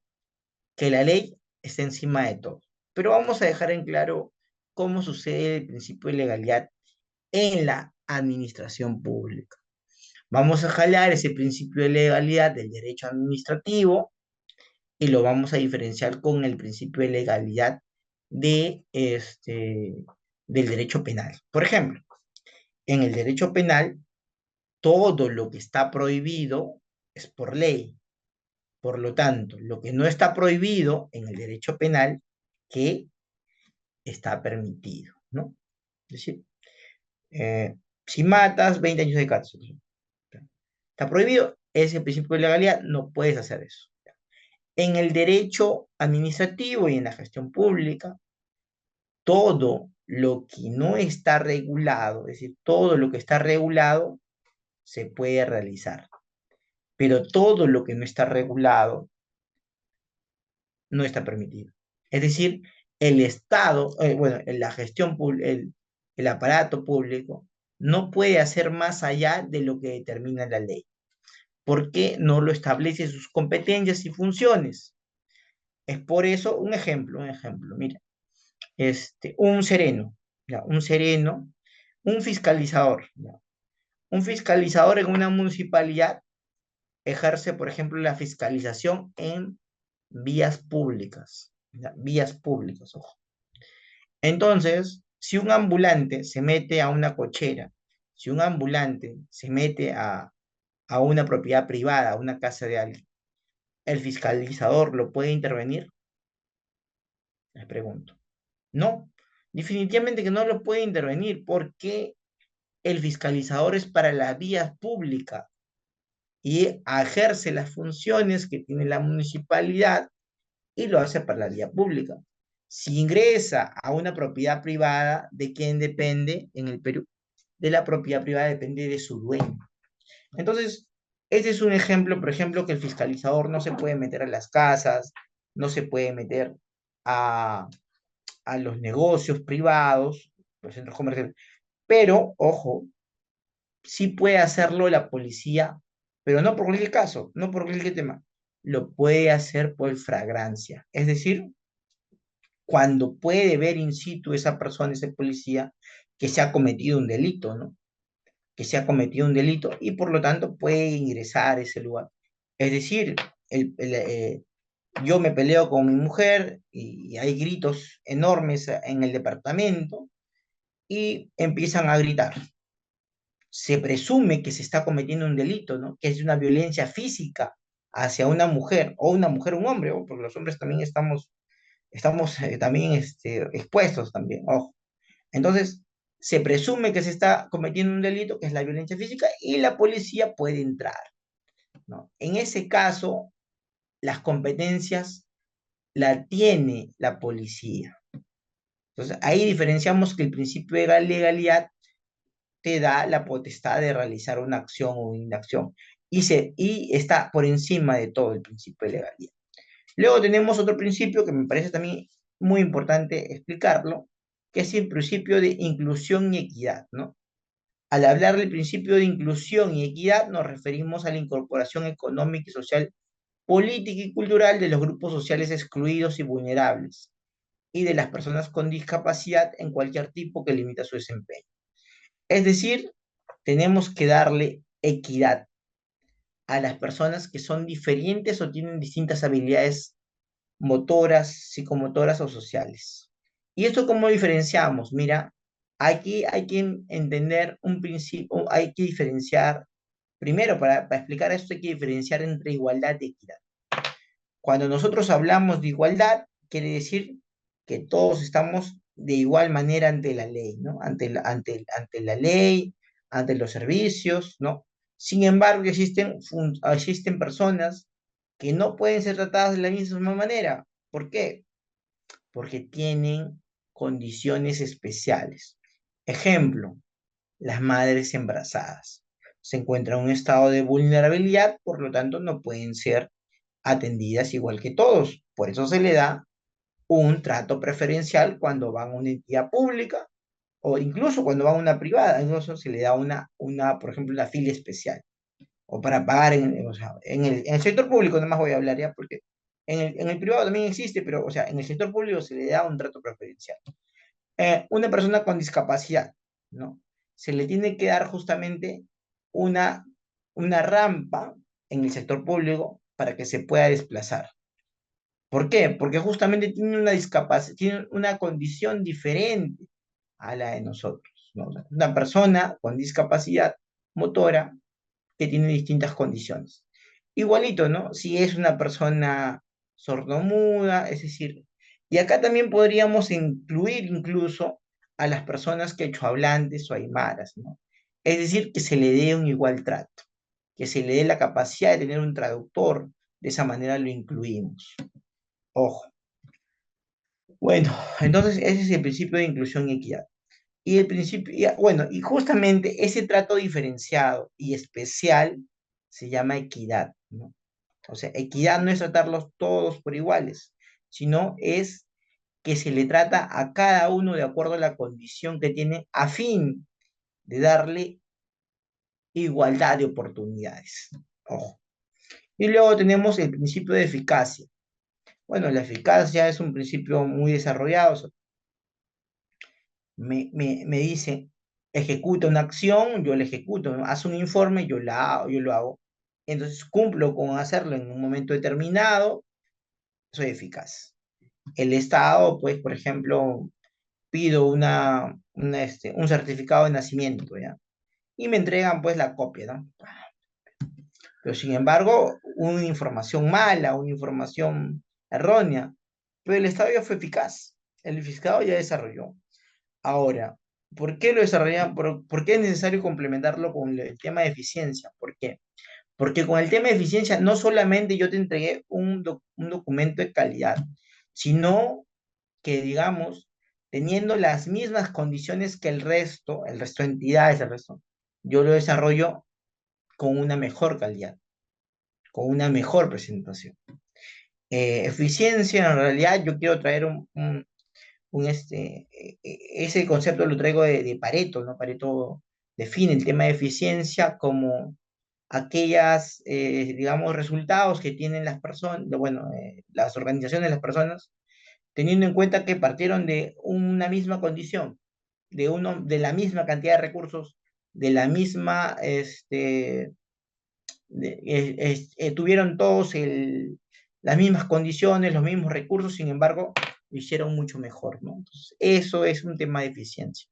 que la ley está encima de todo. Pero vamos a dejar en claro cómo sucede el principio de legalidad en la administración pública. Vamos a jalar ese principio de legalidad del derecho administrativo y lo vamos a diferenciar con el principio de legalidad del derecho penal. Por ejemplo, en el derecho penal, todo lo que está prohibido es por ley. Por lo tanto, lo que no está prohibido en el derecho penal, que está permitido, ¿no? Es decir, si matas, 20 años de cárcel. Está prohibido, ese principio de legalidad, no puedes hacer eso. En el derecho administrativo y en la gestión pública, todo lo que no está regulado, es decir, todo lo que está regulado se puede realizar, pero todo lo que no está regulado no está permitido. Es decir, el Estado, bueno, en la gestión, el aparato público no puede hacer más allá de lo que determina la ley, porque no lo establece sus competencias y funciones. Es por eso un ejemplo, mira, un sereno, ¿ya? Un sereno, un fiscalizador, ¿ya? Un fiscalizador en una municipalidad ejerce, por ejemplo, la fiscalización en vías públicas, ¿ya? Vías públicas, ojo. Entonces, si un ambulante se mete a una cochera, si un ambulante se mete a una propiedad privada, a una casa de alguien, ¿el fiscalizador lo puede intervenir? Les pregunto. No, definitivamente que no lo puede intervenir porque el fiscalizador es para la vía pública y ejerce las funciones que tiene la municipalidad y lo hace para la vía pública. Si ingresa a una propiedad privada, ¿de quién depende en el Perú? De la propiedad privada depende de su dueño. Entonces, ese es un ejemplo, por ejemplo, que el fiscalizador no se puede meter a las casas, no se puede meter a, a los negocios privados, los centros comerciales, pero, ojo, sí puede hacerlo la policía, pero no por cualquier caso, no por cualquier tema, lo puede hacer por flagrancia, es decir, cuando puede ver in situ esa persona, ese policía, que se ha cometido un delito, ¿no? Que se ha cometido un delito y por lo tanto puede ingresar a ese lugar. Es decir, yo me peleo con mi mujer y hay gritos enormes en el departamento y empiezan a gritar. Se presume que se está cometiendo un delito, ¿no? Que es una violencia física hacia una mujer, o una mujer, un hombre, ¿no? Porque los hombres también estamos también expuestos también, ojo. Entonces, se presume que se está cometiendo un delito, que es la violencia física, y la policía puede entrar, ¿no? En ese caso, las competencias la tiene la policía. Entonces, ahí diferenciamos que el principio de la legalidad te da la potestad de realizar una acción o inacción y está por encima de todo el principio de legalidad. Luego tenemos otro principio que me parece también muy importante explicarlo, que es el principio de inclusión y equidad, ¿no? Al hablar del principio de inclusión y equidad, nos referimos a la incorporación económica y social, política y cultural de los grupos sociales excluidos y vulnerables, y de las personas con discapacidad en cualquier tipo que limita su desempeño. Es decir, tenemos que darle equidad a las personas que son diferentes o tienen distintas habilidades motoras, psicomotoras o sociales. ¿Y esto cómo diferenciamos? Mira, aquí hay que entender un principio, hay que diferenciar, primero para explicar esto hay que diferenciar entre igualdad y equidad. Cuando nosotros hablamos de igualdad, quiere decir que todos estamos de igual manera ante la ley, ¿no? Ante la ley, ante los servicios, ¿no? Sin embargo, existen personas que no pueden ser tratadas de la misma manera. ¿Por qué? Porque tienen condiciones especiales. Ejemplo, las madres embarazadas. Se encuentran en un estado de vulnerabilidad, por lo tanto no pueden ser atendidas igual que todos. Por eso se le da un trato preferencial cuando van a una entidad pública o incluso cuando van a una privada. Incluso se le da por ejemplo, una filia especial o para pagar o sea, en el sector público, nada más voy a hablar ya, porque en el privado también existe, pero, o sea, en el sector público se le da un trato preferencial. Una persona con discapacidad, ¿no? Se le tiene que dar justamente una, una rampa en el sector público para que se pueda desplazar. ¿Por qué? Porque justamente tiene una discapacidad, tiene una condición diferente a la de nosotros, ¿no? O sea, una persona con discapacidad motora que tiene distintas condiciones. Igualito, ¿no? Si es una persona sordomuda, es decir, y acá también podríamos incluir incluso a las personas quechohablantes o aymaras, ¿no? Es decir, que se le dé un igual trato, que se le dé la capacidad de tener un traductor, de esa manera lo incluimos. Ojo. Bueno, entonces ese es el principio de inclusión y equidad. Y el principio, bueno, y justamente ese trato diferenciado y especial se llama equidad, ¿no? O sea, equidad no es tratarlos todos por iguales, sino es que se le trata a cada uno de acuerdo a la condición que tiene a fin de darle igualdad de oportunidades. Ojo. Y luego tenemos el principio de eficacia. Bueno, la eficacia es un principio muy desarrollado. O sea, me dice, ejecuta una acción, yo la ejecuto, ¿no? Haz un informe, yo lo hago. Entonces cumplo con hacerlo en un momento determinado, soy eficaz. El Estado, pues, por ejemplo, pido un certificado de nacimiento, ¿ya? Y me entregan, pues, la copia, ¿no? Pero, sin embargo, una información mala, una información errónea, pero el Estado ya fue eficaz, el fiscado ya desarrolló. Ahora, ¿por qué lo desarrollan? ¿Por qué es necesario complementarlo con el tema de eficiencia? ¿Por qué? Porque con el tema de eficiencia no solamente yo te entregué un documento de calidad, sino que, digamos, teniendo las mismas condiciones que el resto de entidades, yo lo desarrollo con una mejor calidad, con una mejor presentación. Eficiencia, en realidad, yo quiero traer ese concepto lo traigo de Pareto, ¿no? Pareto define el tema de eficiencia como aquellas, digamos, resultados que tienen las personas, bueno, las organizaciones, las personas, teniendo en cuenta que partieron de una misma condición, de la misma cantidad de recursos, de la misma, tuvieron todos las mismas condiciones, los mismos recursos, sin embargo, lo hicieron mucho mejor, ¿no? Entonces, eso es un tema de eficiencia.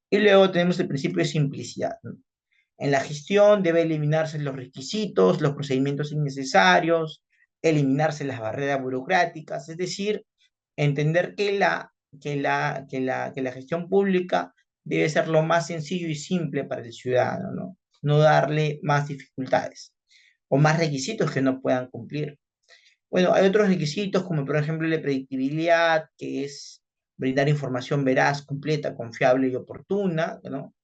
Y luego tenemos el principio de simplicidad, ¿no? En la gestión debe eliminarse los requisitos, los procedimientos innecesarios, eliminarse las barreras burocráticas, es decir, entender que la gestión pública debe ser lo más sencillo y simple para el ciudadano, ¿no? No darle más dificultades o más requisitos que no puedan cumplir. Bueno, hay otros requisitos como por ejemplo la predictibilidad, que es brindar información veraz, completa, confiable y oportuna, ¿no?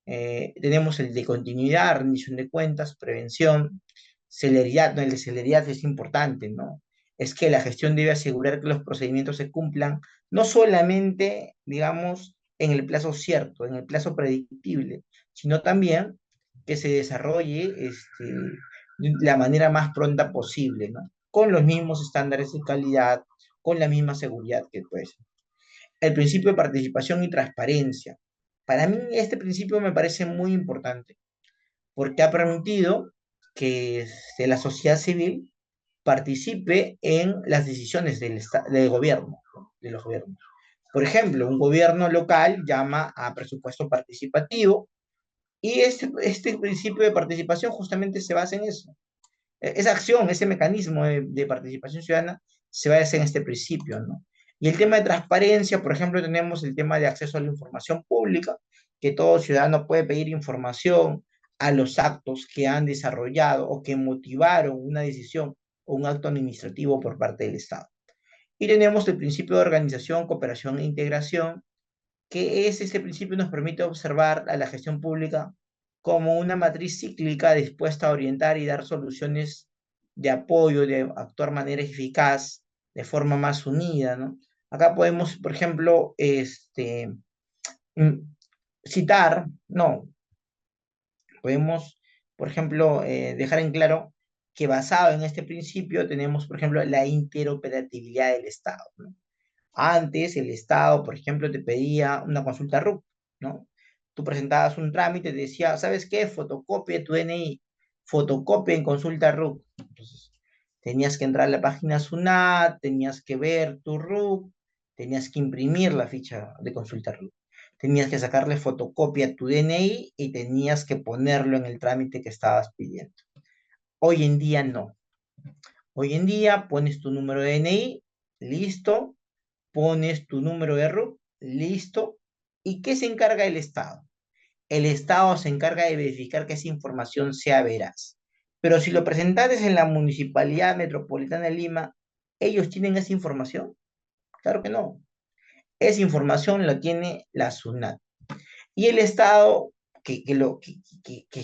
Tenemos el de continuidad, rendición de cuentas, prevención, celeridad, ¿no? El de celeridad es importante, ¿no? Es que la gestión debe asegurar que los procedimientos se cumplan, no solamente, digamos, en el plazo cierto, en el plazo predictible, sino también que se desarrolle de la manera más pronta posible, ¿no? Con los mismos estándares de calidad, con la misma seguridad que pues. El principio de participación y transparencia. Para mí este principio me parece muy importante porque ha permitido que la sociedad civil participe en las decisiones del gobierno, ¿no? De los gobiernos. Por ejemplo, un gobierno local llama a presupuesto participativo y este principio de participación justamente se basa en eso. Esa acción, ese mecanismo de participación ciudadana se basa en este principio, ¿no? Y el tema de transparencia, por ejemplo, tenemos el tema de acceso a la información pública, que todo ciudadano puede pedir información a los actos que han desarrollado o que motivaron una decisión o un acto administrativo por parte del Estado. Y tenemos el principio de organización, cooperación e integración, que es ese principio nos permite observar a la gestión pública como una matriz cíclica dispuesta a orientar y dar soluciones de apoyo, de actuar de manera eficaz, de forma más unida, ¿no? Acá podemos, por ejemplo, mm, citar, no, podemos, por ejemplo, dejar en claro que basado en este principio tenemos, por ejemplo, la interoperatividad del Estado, ¿no? Antes el Estado, por ejemplo, te pedía una consulta RUC, ¿no? Tú presentabas un trámite, te decía, ¿sabes qué? Fotocopia tu DNI, fotocopia en consulta RUC. Entonces, tenías que entrar a la página SUNAT, tenías que ver tu RUC, tenías que imprimir la ficha de consulta RUC, tenías que sacarle fotocopia a tu DNI y tenías que ponerlo en el trámite que estabas pidiendo. Hoy en día no. Hoy en día pones tu número de DNI, listo, pones tu número de RUC, listo. ¿Y qué se encarga el Estado? el Estado se encarga de verificar que esa información sea veraz. Pero si lo presentares en la Municipalidad Metropolitana de Lima, ¿ellos tienen esa información? Claro que no. Esa información la tiene la SUNAT. Y el Estado que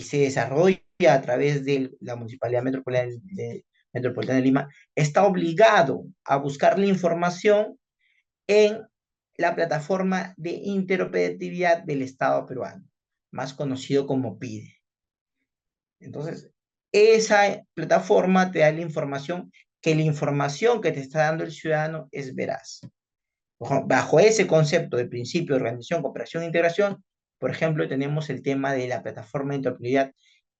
se desarrolla a través de la Municipalidad Metropolitana de Lima está obligado a buscar la información en la plataforma de interoperatividad del Estado peruano, más conocido como PIDE. Entonces, esa plataforma te da la información, que la información que te está dando el ciudadano es veraz. Bajo ese concepto de principio de organización, cooperación e integración, por ejemplo, tenemos el tema de la plataforma de interoperabilidad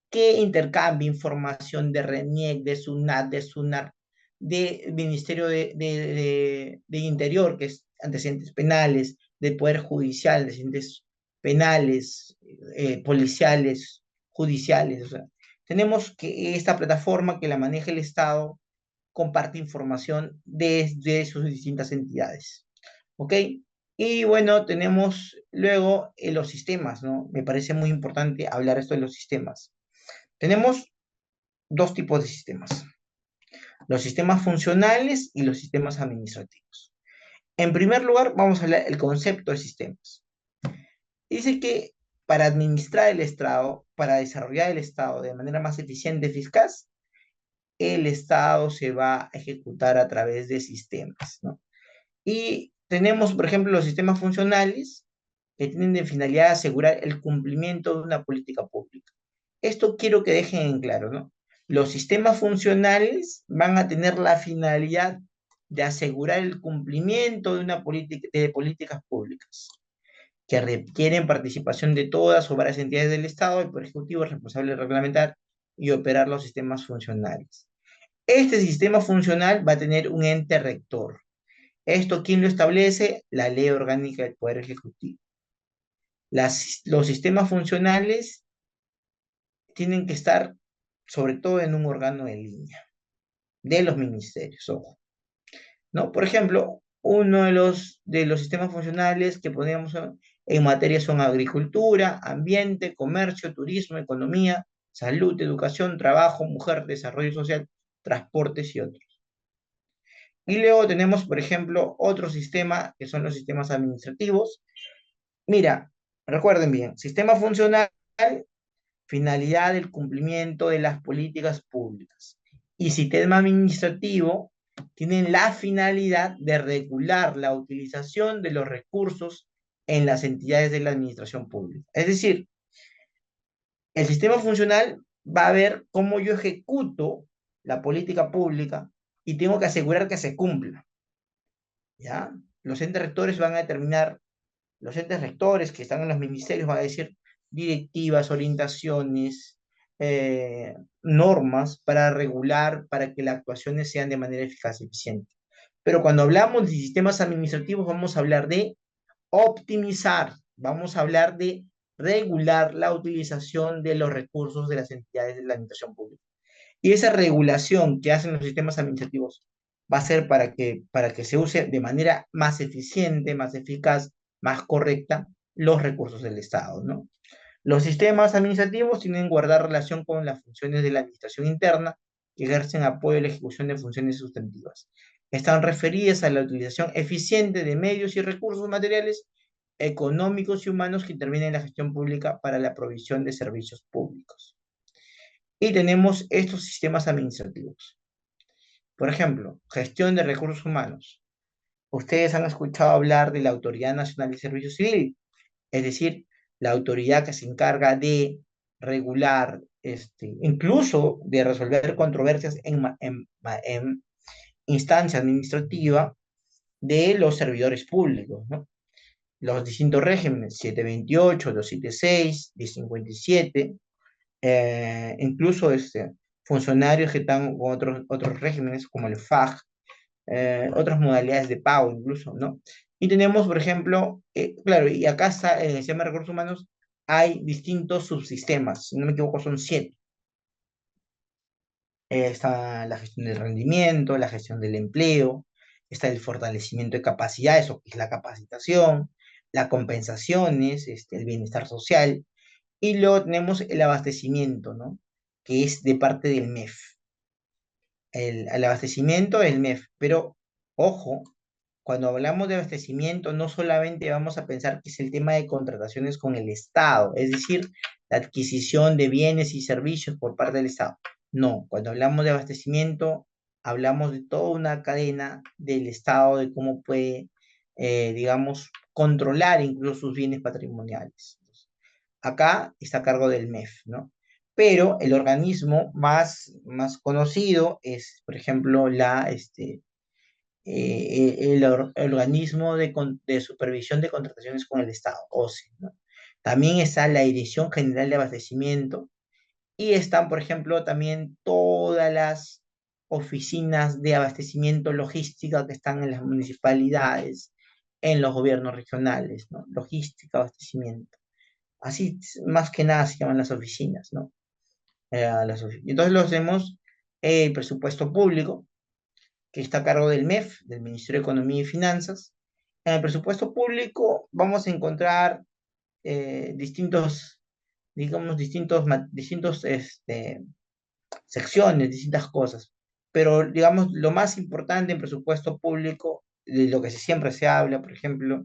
que intercambia información de RENIEC, de SUNAT, de SUNAR, del Ministerio de Interior, que es antecedentes penales, del Poder Judicial, antecedentes penales, policiales, judiciales. O sea, tenemos que esta plataforma que la maneja el Estado comparte información desde sus distintas entidades. ¿Ok? Y bueno, tenemos luego los sistemas, ¿no? Me parece muy importante hablar esto de los sistemas. Tenemos dos tipos de sistemas, los sistemas funcionales y los sistemas administrativos. En primer lugar, vamos a hablar del concepto de sistemas. Dice que para administrar el Estado, para desarrollar el Estado de manera más eficiente y eficaz, el Estado se va a ejecutar a través de sistemas, ¿no? Y tenemos, por ejemplo, los sistemas funcionales que tienen de finalidad asegurar el cumplimiento de una política pública. Esto quiero que dejen en claro, ¿no? Los sistemas funcionales van a tener la finalidad de asegurar el cumplimiento de una política, de políticas públicas que requieren participación de todas o varias entidades del Estado, el Poder Ejecutivo es responsable de reglamentar y operar los sistemas funcionales. Este sistema funcional va a tener un ente rector. ¿Esto quién lo establece? La Ley Orgánica del Poder Ejecutivo. Los sistemas funcionales tienen que estar sobre todo en un órgano de línea de los ministerios, ojo, ¿no? Por ejemplo, uno de los sistemas funcionales que ponemos en materia son agricultura, ambiente, comercio, turismo, economía, salud, educación, trabajo, mujer, desarrollo social, transportes y otros. Y luego tenemos, por ejemplo, otro sistema que son los sistemas administrativos. Mira, recuerden bien, sistema funcional, finalidad del cumplimiento de las políticas públicas. Y sistema administrativo tienen la finalidad de regular la utilización de los recursos en las entidades de la administración pública. Es decir, el sistema funcional va a ver cómo yo ejecuto la política pública y tengo que asegurar que se cumpla. ¿Ya? Los entes rectores van a determinar, los entes rectores que están en los ministerios van a decir directivas, orientaciones, normas para regular, para que las actuaciones sean de manera eficaz y eficiente. Pero cuando hablamos de sistemas administrativos, vamos a hablar de optimizar, vamos a hablar de regular la utilización de los recursos de las entidades de la administración pública. Y esa regulación que hacen los sistemas administrativos va a ser para que se use de manera más eficiente, más eficaz, más correcta los recursos del Estado, ¿no? Los sistemas administrativos tienen que guardar relación con las funciones de la administración interna que ejercen apoyo a la ejecución de funciones sustantivas. Están referidas a la utilización eficiente de medios y recursos materiales, económicos y humanos que intervienen en la gestión pública para la provisión de servicios públicos. Y tenemos estos sistemas administrativos. Por ejemplo, gestión de recursos humanos. Ustedes han escuchado hablar de la Autoridad Nacional de Servicio Civil, es decir, la autoridad que se encarga de regular, incluso de resolver controversias en instancia administrativa de los servidores públicos, ¿no? Los distintos regímenes, 728, 276, 1057, incluso funcionarios que están con otros regímenes como el FAJ, otras modalidades de pago incluso, ¿no? Y tenemos, por ejemplo, claro, y acá está en el sistema de recursos humanos, hay distintos subsistemas, si no me equivoco son 7. Está la gestión del rendimiento, la gestión del empleo, está el fortalecimiento de capacidades, o que es la capacitación, las compensaciones, el bienestar social, Y luego tenemos el abastecimiento, ¿no? Que es de parte del MEF. El abastecimiento del MEF. Pero, ojo, cuando hablamos de abastecimiento, no solamente vamos a pensar que es el tema de contrataciones con el Estado, es decir, la adquisición de bienes y servicios por parte del Estado. No, cuando hablamos de abastecimiento, hablamos de toda una cadena del Estado, de cómo puede, digamos, controlar incluso sus bienes patrimoniales. Acá está a cargo del MEF, ¿no? Pero el organismo más conocido es, por ejemplo, el organismo de supervisión de contrataciones con el Estado, OCE, ¿no? También está la Dirección General de Abastecimiento y están, por ejemplo, también todas las oficinas de abastecimiento logística que están en las municipalidades, en los gobiernos regionales, ¿no? Logística, abastecimiento. Así, más que nada se llaman las oficinas, ¿no? Entonces lo hacemos el presupuesto público, que está a cargo del MEF, del Ministerio de Economía y Finanzas. En el presupuesto público vamos a encontrar distintos, digamos, distintos secciones, distintas cosas. Pero, digamos, lo más importante en presupuesto público, de lo que siempre se habla, por ejemplo,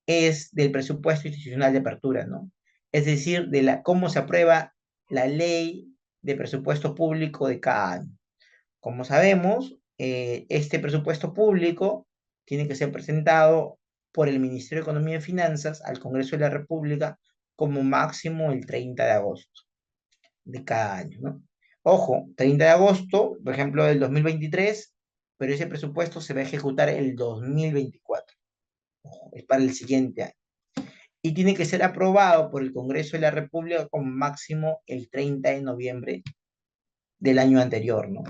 es del presupuesto institucional de apertura, ¿no? Es decir, cómo se aprueba la ley de presupuesto público de cada año. Como sabemos, este presupuesto público tiene que ser presentado por el Ministerio de Economía y Finanzas al Congreso de la República como máximo el 30 de agosto de cada año, ¿no? Ojo, 30 de agosto, por ejemplo, del 2023, pero ese presupuesto se va a ejecutar el 2024. Ojo, es para el siguiente año. Y tiene que ser aprobado por el Congreso de la República como máximo el 30 de noviembre del año anterior, ¿no?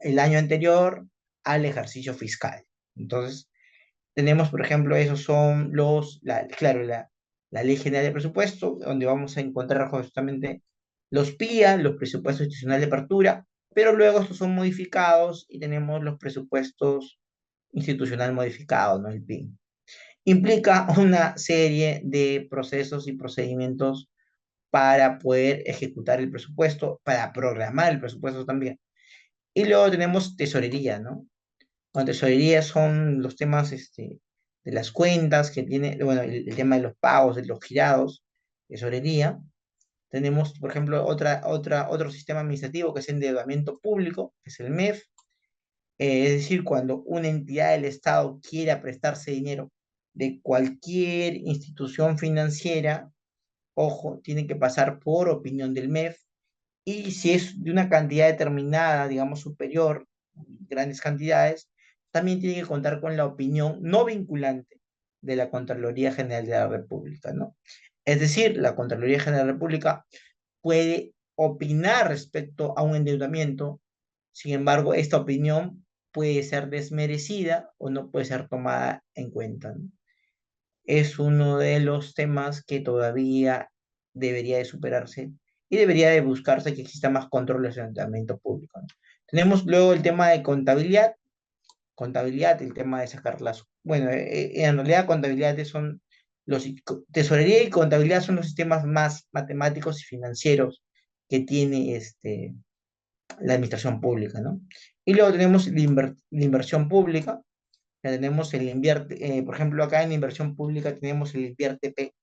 El año anterior al ejercicio fiscal. Entonces, tenemos, por ejemplo, esos son claro, la Ley General de Presupuesto, donde vamos a encontrar justamente los PIA, los presupuestos institucionales de apertura, pero luego estos son modificados y tenemos los presupuestos institucional modificados, ¿no? El PIN. Implica una serie de procesos y procedimientos para poder ejecutar el presupuesto, para programar el presupuesto también. Y luego tenemos tesorería, ¿no? Con tesorería son los temas de las cuentas que tiene, bueno, el tema de los pagos, de los girados, tesorería. Tenemos, por ejemplo, otro sistema administrativo que es endeudamiento público, que es el MEF. Es decir, cuando una entidad del Estado quiera prestarse dinero de cualquier institución financiera, ojo, tiene que pasar por opinión del MEF y si es de una cantidad determinada, digamos superior, grandes cantidades, también tiene que contar con la opinión no vinculante de la Contraloría General de la República, ¿no? Es decir, la Contraloría General de la República puede opinar respecto a un endeudamiento, sin embargo, esta opinión puede ser desmerecida o no puede ser tomada en cuenta, ¿no? Es uno de los temas que todavía debería de superarse y debería de buscarse que exista más control del endeudamiento público, ¿no? Tenemos luego el tema de contabilidad, el tema de sacar las... Bueno, en realidad contabilidad son tesorería y contabilidad son los sistemas más matemáticos y financieros que tiene la administración pública, ¿no? Y luego tenemos la inversión pública, ya tenemos por ejemplo, acá en la inversión pública tenemos el Invierte P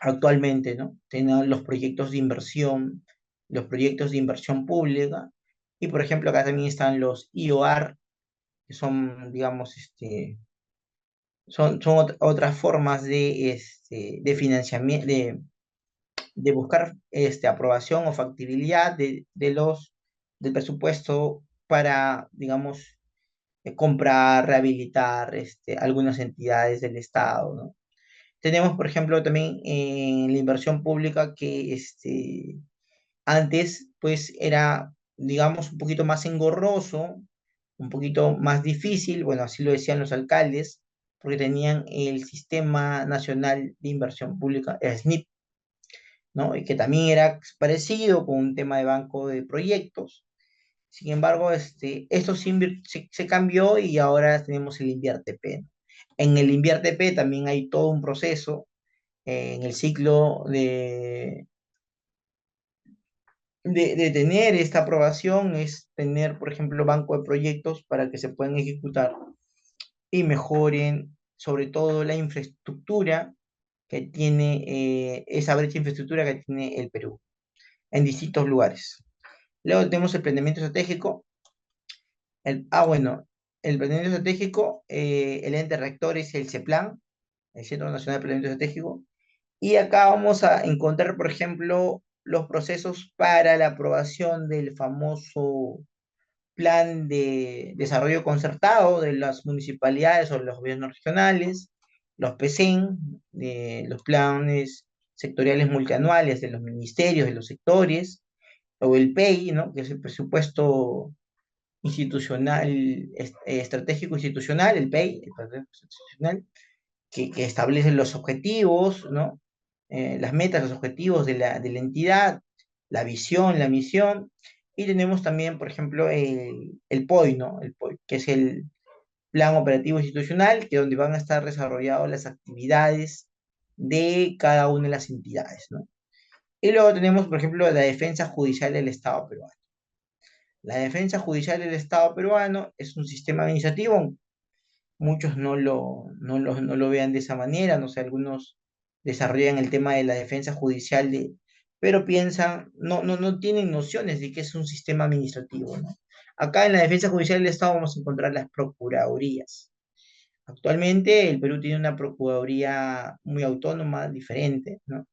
actualmente, ¿no? Tenemos los proyectos de inversión pública, y por ejemplo, acá también están los IOR, que son, digamos, son otras formas de financiamiento, de buscar aprobación o factibilidad del presupuesto para, digamos, comprar, rehabilitar algunas entidades del Estado, ¿no? Tenemos, por ejemplo, también la inversión pública que antes pues era, digamos, un poquito más engorroso, un poquito más difícil, bueno, así lo decían los alcaldes, porque tenían el Sistema Nacional de Inversión Pública, el SNIP, ¿no? Y que también era parecido con un tema de banco de proyectos. Sin embargo, esto se cambió y ahora tenemos el InvierteP, ¿no? En el InvierteP también hay todo un proceso en el ciclo de tener esta aprobación es tener, por ejemplo, banco de proyectos para que se puedan ejecutar y mejoren sobre todo la infraestructura que tiene, esa brecha de infraestructura que tiene el Perú en distintos lugares. Luego tenemos el planeamiento estratégico. Bueno, el planeamiento estratégico, el ente rector es el CEPLAN, el Centro Nacional de Planeamiento Estratégico, y acá vamos a encontrar, por ejemplo, los procesos para la aprobación del famoso plan de desarrollo concertado de las municipalidades o los gobiernos regionales, los PECEN, los planes sectoriales multianuales de los ministerios, de los sectores, o el PEI, ¿no? Que es el presupuesto institucional, estratégico institucional, el PEI, el presupuesto institucional, que establece los objetivos, ¿no? Las metas, los objetivos de la entidad, la visión, la misión, y tenemos también, por ejemplo, el POI, ¿no? El POI, que es el Plan Operativo Institucional, que es donde van a estar desarrolladas las actividades de cada una de las entidades, ¿no? Y luego tenemos, por ejemplo, la defensa judicial del Estado peruano. La defensa judicial del Estado peruano es un sistema administrativo, muchos no lo vean de esa manera, no sé, algunos desarrollan el tema de la defensa judicial, pero piensan, no tienen nociones de que es un sistema administrativo, ¿no? Acá en la defensa judicial del Estado vamos a encontrar las procuradurías. Actualmente el Perú tiene una procuraduría muy autónoma, diferente, ¿no?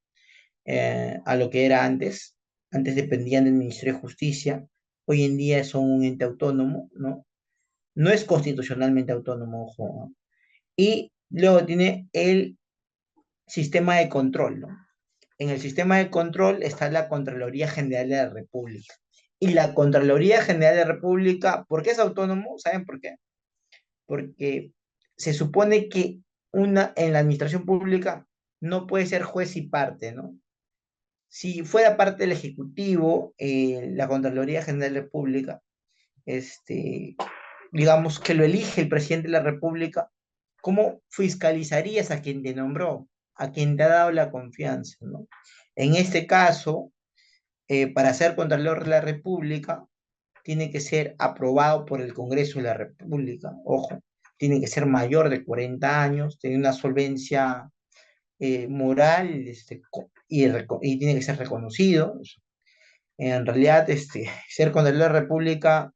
A lo que era antes. Antes dependían del Ministerio de Justicia, hoy en día son un ente autónomo, ¿no? No es constitucionalmente autónomo, ojo, ¿no? Y luego tiene el sistema de control, ¿no? En el sistema de control está la Contraloría General de la República. Y la Contraloría General de la República, ¿por qué es autónomo? ¿Saben por qué? Porque se supone que en la administración pública no puede ser juez y parte, ¿no? Si fuera parte del Ejecutivo, la Contraloría General de la República, este, digamos que lo elige el presidente de la República, ¿cómo fiscalizarías a quien te nombró, a quien te ha dado la confianza, ¿no? En este caso, para ser Contralor de la República, tiene que ser aprobado por el Congreso de la República, ojo, tiene que ser mayor de 40 años, tiene una solvencia moral, y tiene que ser reconocido. En realidad, ser Contralor de la República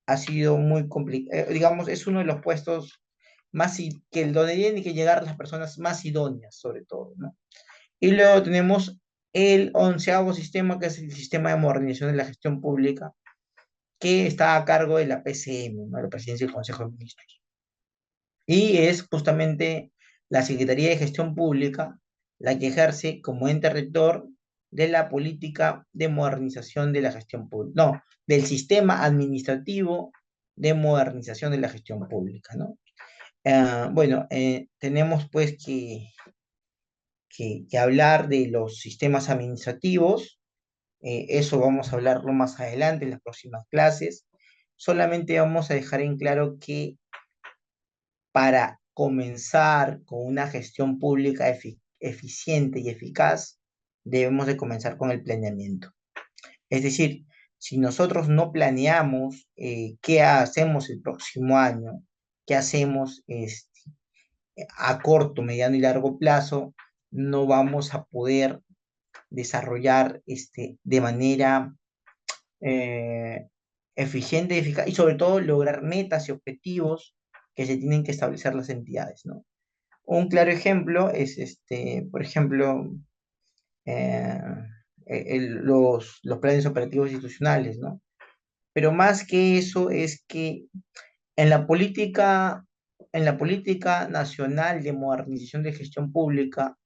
ha sido muy complicado, digamos, es uno de los puestos donde tienen que llegar las personas más idóneas, sobre todo, ¿no? Y luego tenemos el 11º sistema, que es el sistema de modernización de la gestión pública, que está a cargo de la PCM, ¿no? La Presidencia del Consejo de Ministros. Y es justamente la Secretaría de Gestión Pública la que ejerce como ente rector de la política de modernización de la gestión pública, no, del sistema administrativo de modernización de la gestión pública, ¿no? Bueno, tenemos pues que hablar de los sistemas administrativos, eso vamos a hablarlo más adelante en las próximas clases. Solamente vamos a dejar en claro que para comenzar con una gestión pública eficiente y eficaz, debemos de comenzar con el planeamiento. Es decir, si nosotros no planeamos qué hacemos el próximo año, qué hacemos a corto, mediano y largo plazo, no vamos a poder desarrollar de manera eh, eficiente y eficaz, y sobre todo lograr metas y objetivos que se tienen que establecer las entidades, ¿no? Un claro ejemplo es, por ejemplo, eh, los planes operativos institucionales, ¿no? Pero más que eso es que en la política, en la política nacional de modernización de gestión pública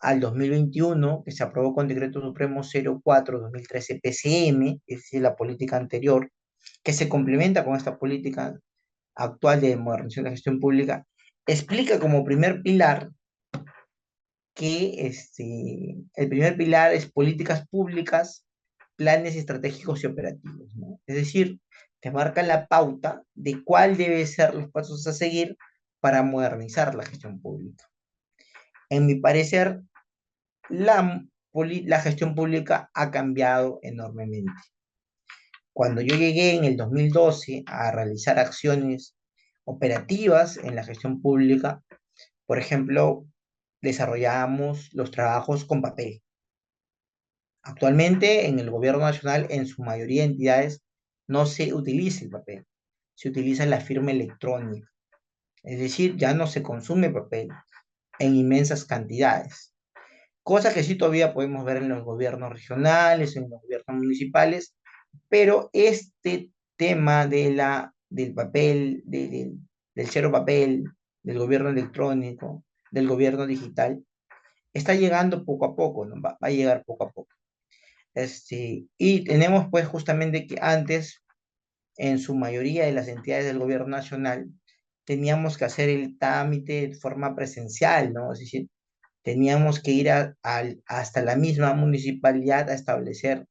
al 2021, que se aprobó con Decreto Supremo 04/2013 PCM, es decir, la política anterior, que se complementa con esta política actual de modernización de gestión pública, explica como primer pilar que el primer pilar es políticas públicas, planes estratégicos y operativos, ¿no? Es decir, te marca la pauta de cuál deben ser los pasos a seguir para modernizar la gestión pública. En mi parecer, la gestión pública ha cambiado enormemente. Cuando yo llegué en el 2012 a realizar acciones operativas en la gestión pública, por ejemplo, desarrollábamos los trabajos con papel. Actualmente en el gobierno nacional, en su mayoría de entidades, no se utiliza el papel, se utiliza la firma electrónica. Es decir, ya no se consume papel en inmensas cantidades. Cosa que sí todavía podemos ver en los gobiernos regionales, en los gobiernos municipales, pero este tema del papel, del cero papel, del gobierno electrónico, del gobierno digital, está llegando poco a poco, ¿no? Va a llegar poco a poco. Y tenemos pues justamente que antes, en su mayoría de las entidades del gobierno nacional, teníamos que hacer el trámite de forma presencial, ¿no? Es decir, teníamos que ir hasta la misma municipalidad a establecer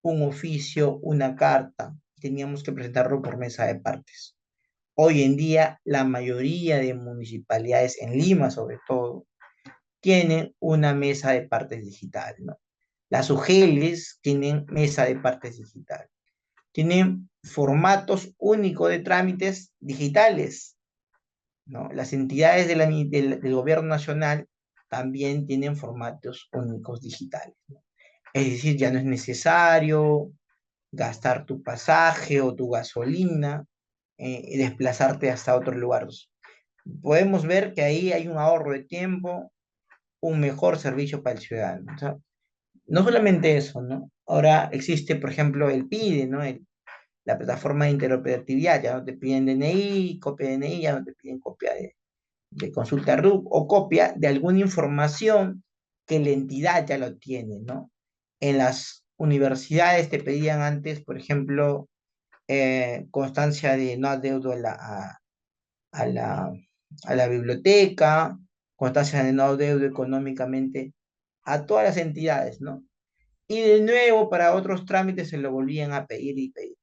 un oficio, una carta, teníamos que presentarlo por mesa de partes. Hoy en día, la mayoría de municipalidades, en Lima sobre todo, tienen una mesa de partes digital, ¿no? Las UGELs tienen mesa de partes digital. Tienen formatos únicos de trámites digitales, ¿no? Las entidades del gobierno nacional también tienen formatos únicos digitales, ¿no? Es decir, ya no es necesario gastar tu pasaje o tu gasolina y desplazarte hasta otros lugares. Podemos ver que ahí hay un ahorro de tiempo, un mejor servicio para el ciudadano. O sea, no solamente eso, ¿no? Ahora existe, por ejemplo, el PIDE, ¿no? La plataforma de interoperatividad, ya no te piden DNI, copia de DNI, ya no te piden copia de consulta RUC o copia de alguna información que la entidad ya lo tiene, ¿no? En las universidades te pedían antes, por ejemplo, constancia de no adeudo a la, a la biblioteca, constancia de no adeudo económicamente a todas las entidades, ¿no? Y de nuevo para otros trámites se lo volvían a pedir y pedir.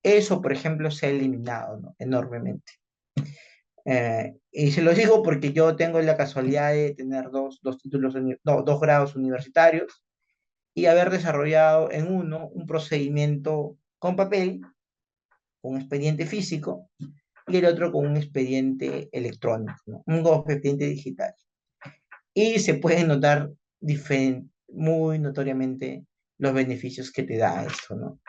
Eso, por ejemplo, se ha eliminado, ¿no? Enormemente. Y se lo digo porque yo tengo la casualidad de tener dos títulos, no, 2 grados universitarios y haber desarrollado en uno un procedimiento con papel, con un expediente físico, y el otro con un expediente electrónico, ¿no? Un expediente digital. Y se pueden notar muy notoriamente los beneficios que te da esto, ¿no?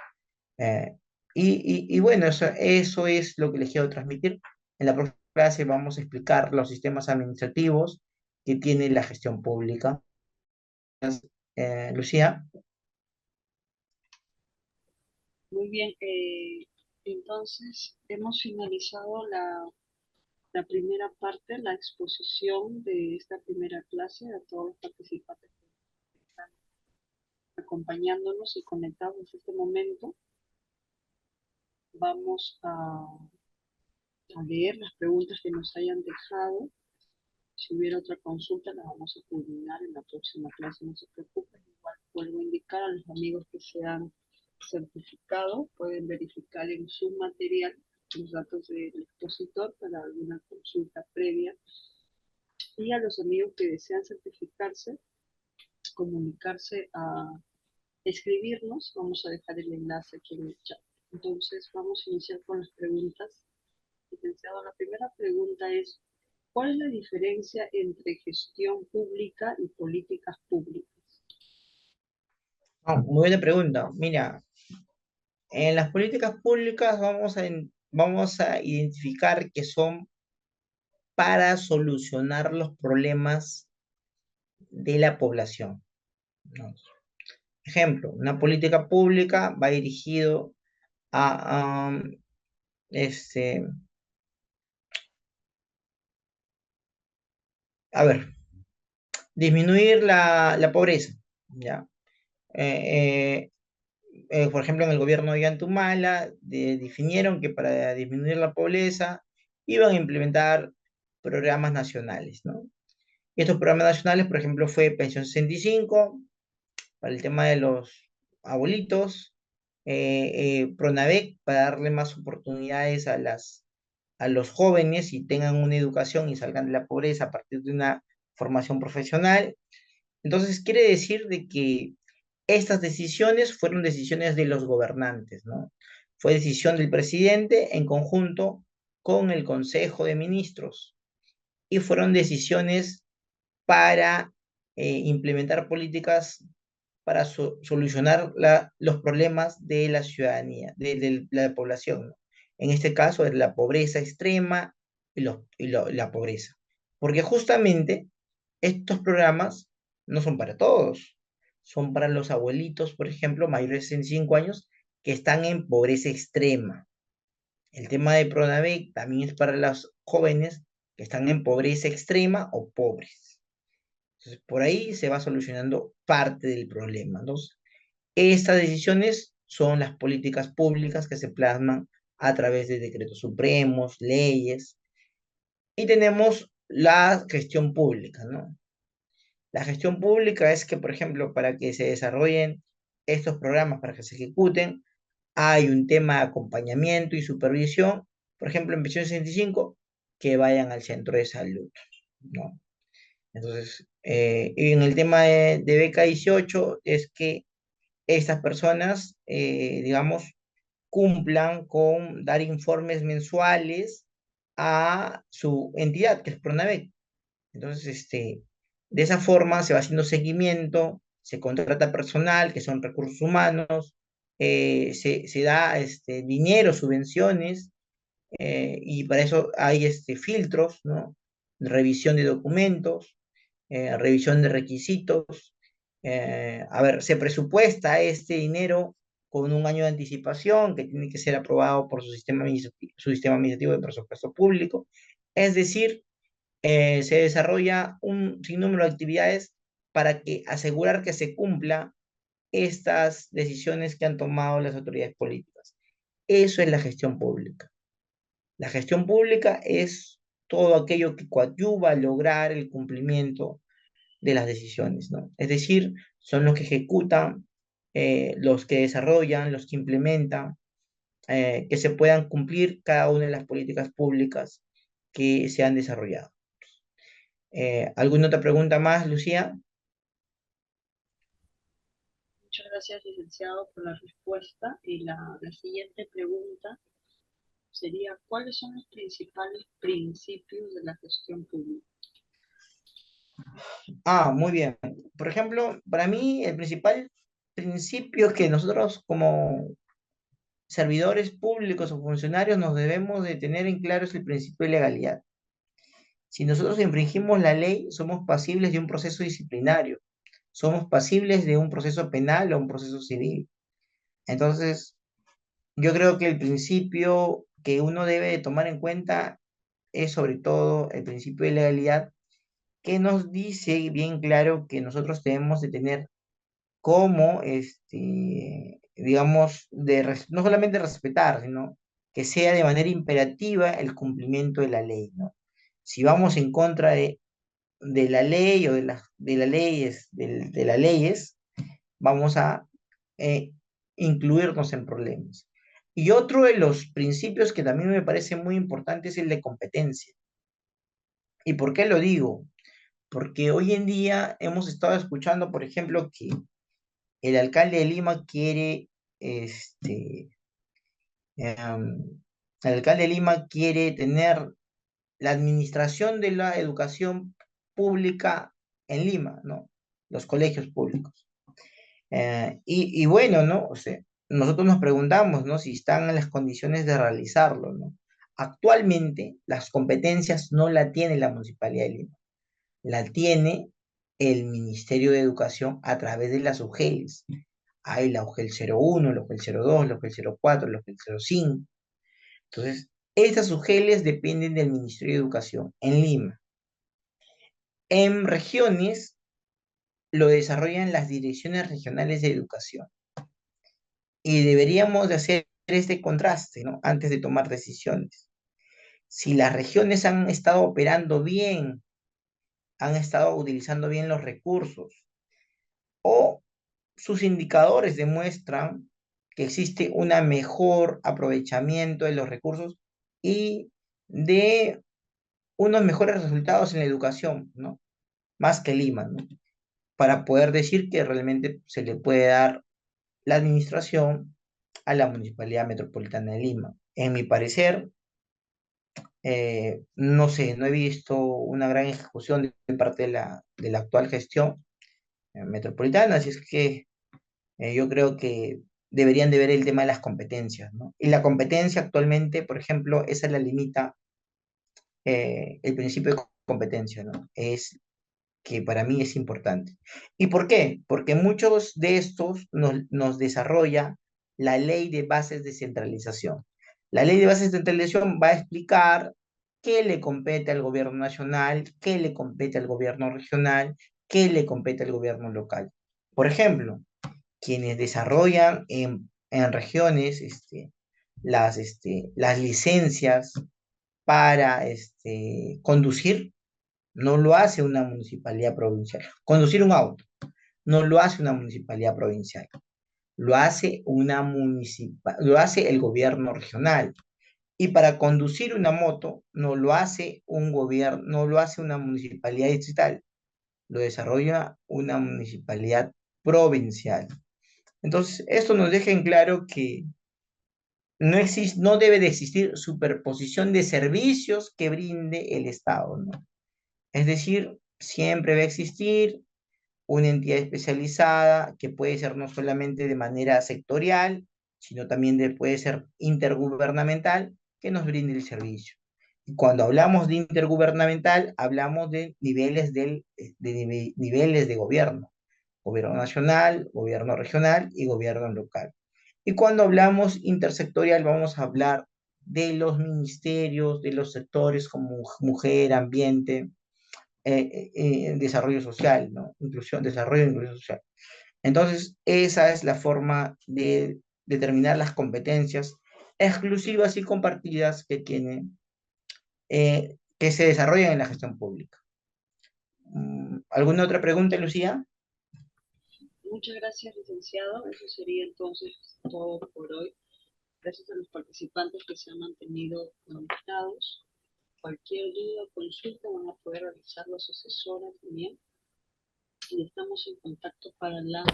Eh, y bueno, eso es lo que les quiero transmitir. En la próxima clase vamos a explicar los sistemas administrativos que tiene la gestión pública. Lucía. Muy bien, entonces hemos finalizado la primera parte, la exposición de esta primera clase a todos los participantes que están acompañándonos y conectados en este momento. Vamos a leer las preguntas que nos hayan dejado. Si hubiera otra consulta, la vamos a culminar en la próxima clase, no se preocupen. Igual vuelvo a indicar a los amigos que se han certificado, pueden verificar en su material los datos del expositor para alguna consulta previa. Y a los amigos que desean certificarse, comunicarse a escribirnos, vamos a dejar el enlace aquí en el chat. Entonces vamos a iniciar con las preguntas. Licenciado, la primera pregunta es, ¿cuál es la diferencia entre gestión pública y políticas públicas? Muy buena pregunta. Mira, en las políticas públicas vamos a identificar que son para solucionar los problemas de la población, ¿no? Ejemplo, una política pública va dirigido a, este, a ver, disminuir la pobreza, ¿ya? Eh, por ejemplo, en el gobierno de Yantumala definieron que para disminuir la pobreza iban a implementar programas nacionales, ¿no? Y estos programas nacionales, por ejemplo, fue Pensión 65, para el tema de los abuelitos, Pronavec, para darle más oportunidades a los jóvenes y tengan una educación y salgan de la pobreza a partir de una formación profesional, Entonces, quiere decir de que estas decisiones fueron decisiones de los gobernantes, ¿no? Fue decisión del presidente en conjunto con el Consejo de Ministros y fueron decisiones para implementar políticas para solucionar los problemas de la ciudadanía, de la población, ¿no? En este caso, es la pobreza extrema la pobreza. Porque justamente estos programas no son para todos, son para los abuelitos, por ejemplo, mayores de 65 años, que están en pobreza extrema. El tema de Pronavec también es para los jóvenes que están en pobreza extrema o pobres. Entonces, por ahí se va solucionando parte del problema. Entonces, estas decisiones son las políticas públicas que se plasman a través de decretos supremos, leyes, y tenemos la gestión pública, ¿no? La gestión pública es que, por ejemplo, para que se desarrollen estos programas, para que se ejecuten, hay un tema de acompañamiento y supervisión, por ejemplo, en Visión 65, que vayan al centro de salud, ¿no? Entonces, y en el tema de beca 18 es que estas personas, digamos, cumplan con dar informes mensuales a su entidad, que es Pronavec. Entonces, de esa forma se va haciendo seguimiento, se contrata personal, que son recursos humanos, se da dinero, subvenciones, y para eso hay filtros, ¿no? Revisión de documentos, revisión de requisitos. A ver, se presupuesta este dinero con un año de anticipación que tiene que ser aprobado por su sistema administrativo de presupuesto público. Es decir, se desarrolla un sinnúmero de actividades para asegurar que se cumpla estas decisiones que han tomado las autoridades políticas. Eso es la gestión pública. La gestión pública es todo aquello que coadyuva a lograr el cumplimiento de las decisiones, ¿no? Es decir, son los que ejecutan, los que desarrollan, los que implementan, que se puedan cumplir cada una de las políticas públicas que se han desarrollado. ¿Alguna otra pregunta más, Lucía? Muchas gracias, licenciado, por la respuesta. Y la siguiente pregunta sería, ¿cuáles son los principales principios de la gestión pública? Ah, muy bien. Por ejemplo, para mí el principal principio que nosotros como servidores públicos o funcionarios nos debemos de tener en claro es el principio de legalidad. Si nosotros infringimos la ley, somos pasibles de un proceso disciplinario, somos pasibles de un proceso penal o un proceso civil. Entonces, yo creo que el principio que uno debe de tomar en cuenta es sobre todo el principio de legalidad, que nos dice bien claro que nosotros debemos de tener como, digamos, no solamente respetar, sino que sea de manera imperativa el cumplimiento de la ley, ¿no? Si vamos en contra de la ley o de las leyes, de las leyes, vamos a eh, incluirnos en problemas. Y otro de los principios que también me parece muy importante es el de competencia. ¿Y por qué lo digo? Porque hoy en día hemos estado escuchando, por ejemplo, que el alcalde de Lima el alcalde de Lima quiere tener la administración de la educación pública en Lima, ¿no? Los colegios públicos. Y bueno, ¿no? O sea, nosotros nos preguntamos, ¿no? Si están en las condiciones de realizarlo, ¿no? Actualmente, las competencias no la tiene la Municipalidad de Lima, la tiene el Ministerio de Educación a través de las UGELs. Hay la UGEL 01, la UGEL 02, la UGEL 04, la UGEL 05. Entonces, estas UGELs dependen del Ministerio de Educación en Lima. En regiones lo desarrollan las direcciones regionales de educación. Y deberíamos de hacer este contraste, ¿no? Antes de tomar decisiones. Si las regiones han estado operando bien, han estado utilizando bien los recursos, o sus indicadores demuestran que existe un mejor aprovechamiento de los recursos y de unos mejores resultados en la educación, ¿no? Más que Lima, ¿no? para poder decir que realmente se le puede dar la administración a la Municipalidad Metropolitana de Lima. En mi parecer, no sé, no he visto una gran ejecución de parte de la actual gestión metropolitana, así es que yo creo que deberían de ver el tema de las competencias, ¿no? Y la competencia actualmente, por ejemplo, esa la limita el principio de competencia, ¿no? Es que para mí es importante. ¿Y por qué? Porque muchos de estos nos desarrolla la ley de bases de centralización. La ley de bases de centralización va a explicar qué le compete al gobierno nacional, qué le compete al gobierno regional, qué le compete al gobierno local. Por ejemplo, quienes desarrollan en regiones las licencias para conducir, no lo hace una municipalidad provincial. Conducir un auto, no lo hace una municipalidad provincial, lo hace el gobierno regional. Y para conducir una moto, no lo hace un gobierno, no lo hace una municipalidad distrital, lo desarrolla una municipalidad provincial. Entonces, esto nos deja en claro que no debe de existir superposición de servicios que brinde el Estado, ¿no? Es decir, siempre va a existir una entidad especializada que puede ser no solamente de manera sectorial, sino también puede ser intergubernamental, que nos brinde el servicio. Y cuando hablamos de intergubernamental, hablamos de niveles de gobierno: gobierno nacional, gobierno regional y gobierno local. Y cuando hablamos intersectorial, vamos a hablar de los ministerios, de los sectores como mujer, ambiente, desarrollo social, ¿no? Inclusión, desarrollo e inclusión social. Entonces, esa es la forma de determinar las competencias exclusivas y compartidas que se desarrollan en la gestión pública. ¿Alguna otra pregunta, Lucía? Muchas gracias, licenciado. Eso sería entonces todo por hoy. Gracias a los participantes que se han mantenido conectados. Cualquier duda o consulta van a poder realizar los asesores también. Y estamos en contacto para la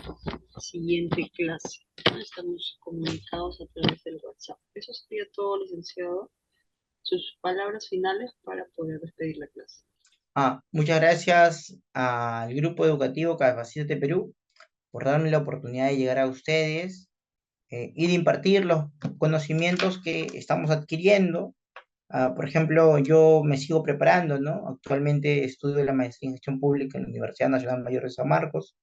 siguiente clase. Estamos comunicados a través del WhatsApp. Eso sería todo, licenciado. Sus palabras finales para poder despedir la clase. Muchas gracias al Grupo Educativo Capacítate Perú por darme la oportunidad de llegar a ustedes y de impartir los conocimientos que estamos adquiriendo. Por ejemplo, yo me sigo preparando, ¿no? Actualmente estudio la maestría en gestión pública en la Universidad Nacional Mayor de San Marcos.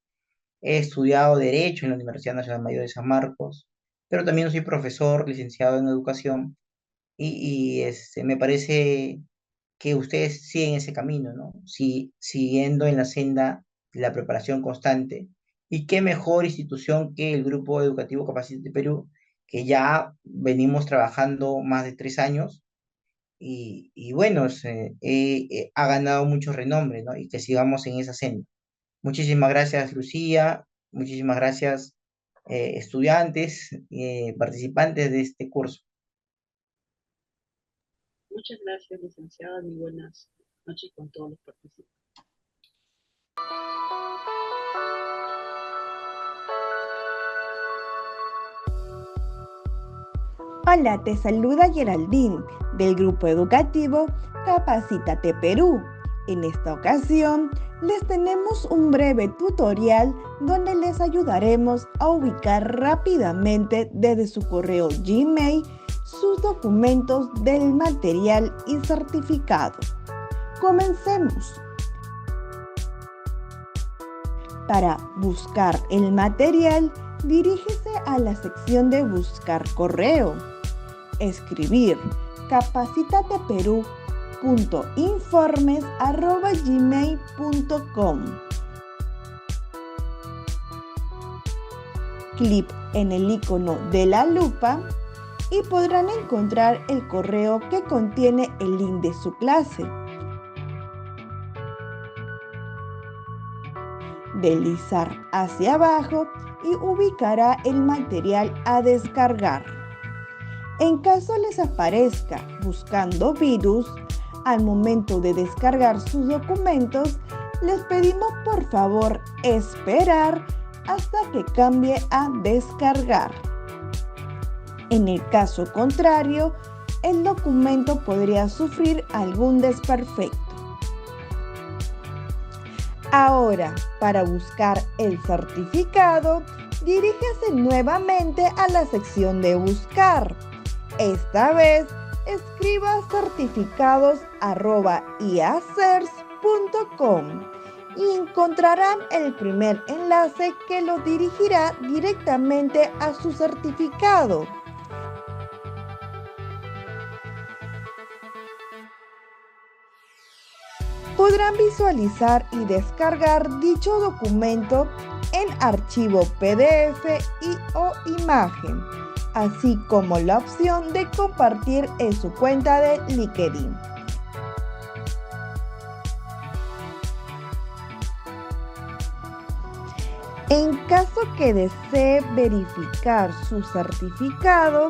He estudiado Derecho en la Universidad Nacional Mayor de San Marcos, pero también soy profesor licenciado en educación me parece que ustedes siguen ese camino, ¿no? Siguiendo en la senda de la preparación constante. Y qué mejor institución que el Grupo Educativo Capacítate Perú, que ya venimos trabajando más de 3 años y bueno, ha ganado mucho renombre, ¿no? Y que sigamos en esa senda. Muchísimas gracias, Lucía. Muchísimas gracias, estudiantes, participantes de este curso. Muchas gracias, licenciada. Muy buenas noches con todos los participantes. Hola, te saluda Geraldine del Grupo Educativo Capacítate Perú. En esta ocasión les tenemos un breve tutorial donde les ayudaremos a ubicar rápidamente desde su correo Gmail sus documentos del material y certificado. Comencemos. Para buscar el material, dirígese a la sección de Buscar correo. Escribir capacitateperú.informes@gmail.com. Clic en el icono de la lupa y podrán encontrar el correo que contiene el link de su clase. Deslizar hacia abajo y ubicará el material a descargar. En caso les aparezca buscando virus, al momento de descargar sus documentos, les pedimos por favor esperar hasta que cambie a descargar. En el caso contrario, el documento podría sufrir algún desperfecto. Ahora, para buscar el certificado, diríjase nuevamente a la sección de buscar. Esta vez, escriba certificados@iacers.com y encontrarán el primer enlace que lo dirigirá directamente a su certificado. Podrán visualizar y descargar dicho documento en archivo PDF o imagen, así como la opción de compartir en su cuenta de LinkedIn. En caso que desee verificar su certificado,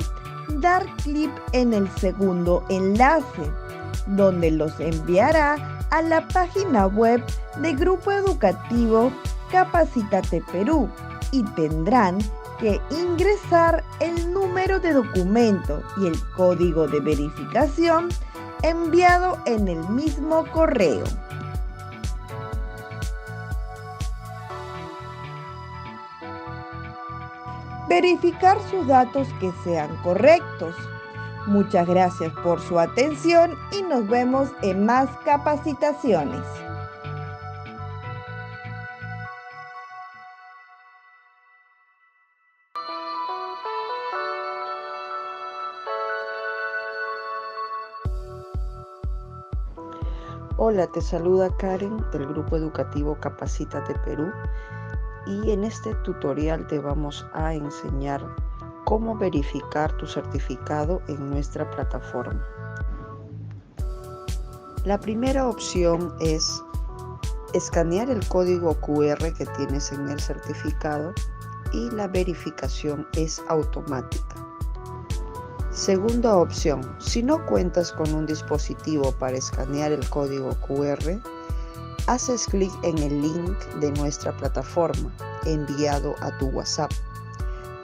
dar clic en el segundo enlace, donde los enviará a la página web del Grupo Educativo Capacítate Perú y tendrán que ingresar el número de documento y el código de verificación enviado en el mismo correo. Verificar sus datos que sean correctos. Muchas gracias por su atención y nos vemos en más capacitaciones. Hola, te saluda Karen del Grupo Educativo Capacítate Perú y en este tutorial te vamos a enseñar cómo verificar tu certificado en nuestra plataforma. La primera opción es escanear el código QR que tienes en el certificado y la verificación es automática. Segunda opción, si no cuentas con un dispositivo para escanear el código QR, haces clic en el link de nuestra plataforma enviado a tu WhatsApp.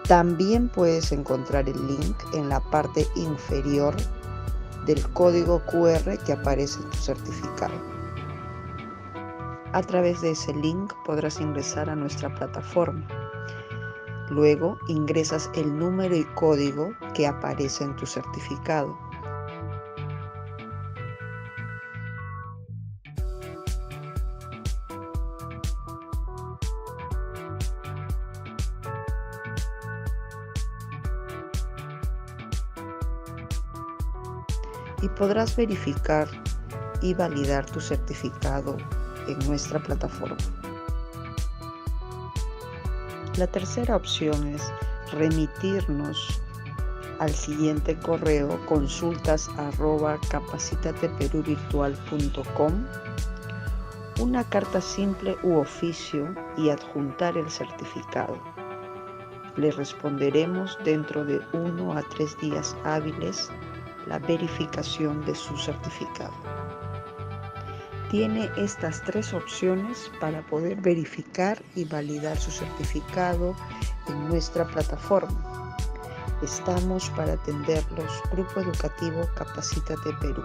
También puedes encontrar el link en la parte inferior del código QR que aparece en tu certificado. A través de ese link podrás ingresar a nuestra plataforma. Luego ingresas el número y código que aparece en tu certificado. Y podrás verificar y validar tu certificado en nuestra plataforma. La tercera opción es remitirnos al siguiente correo consultas@capacitateperuvirtual.com una carta simple u oficio y adjuntar el certificado. Le responderemos dentro de 1 a 3 días hábiles la verificación de su certificado. Tiene estas 3 opciones para poder verificar y validar su certificado en nuestra plataforma. Estamos para atenderlos. Grupo Educativo Capacítate Perú.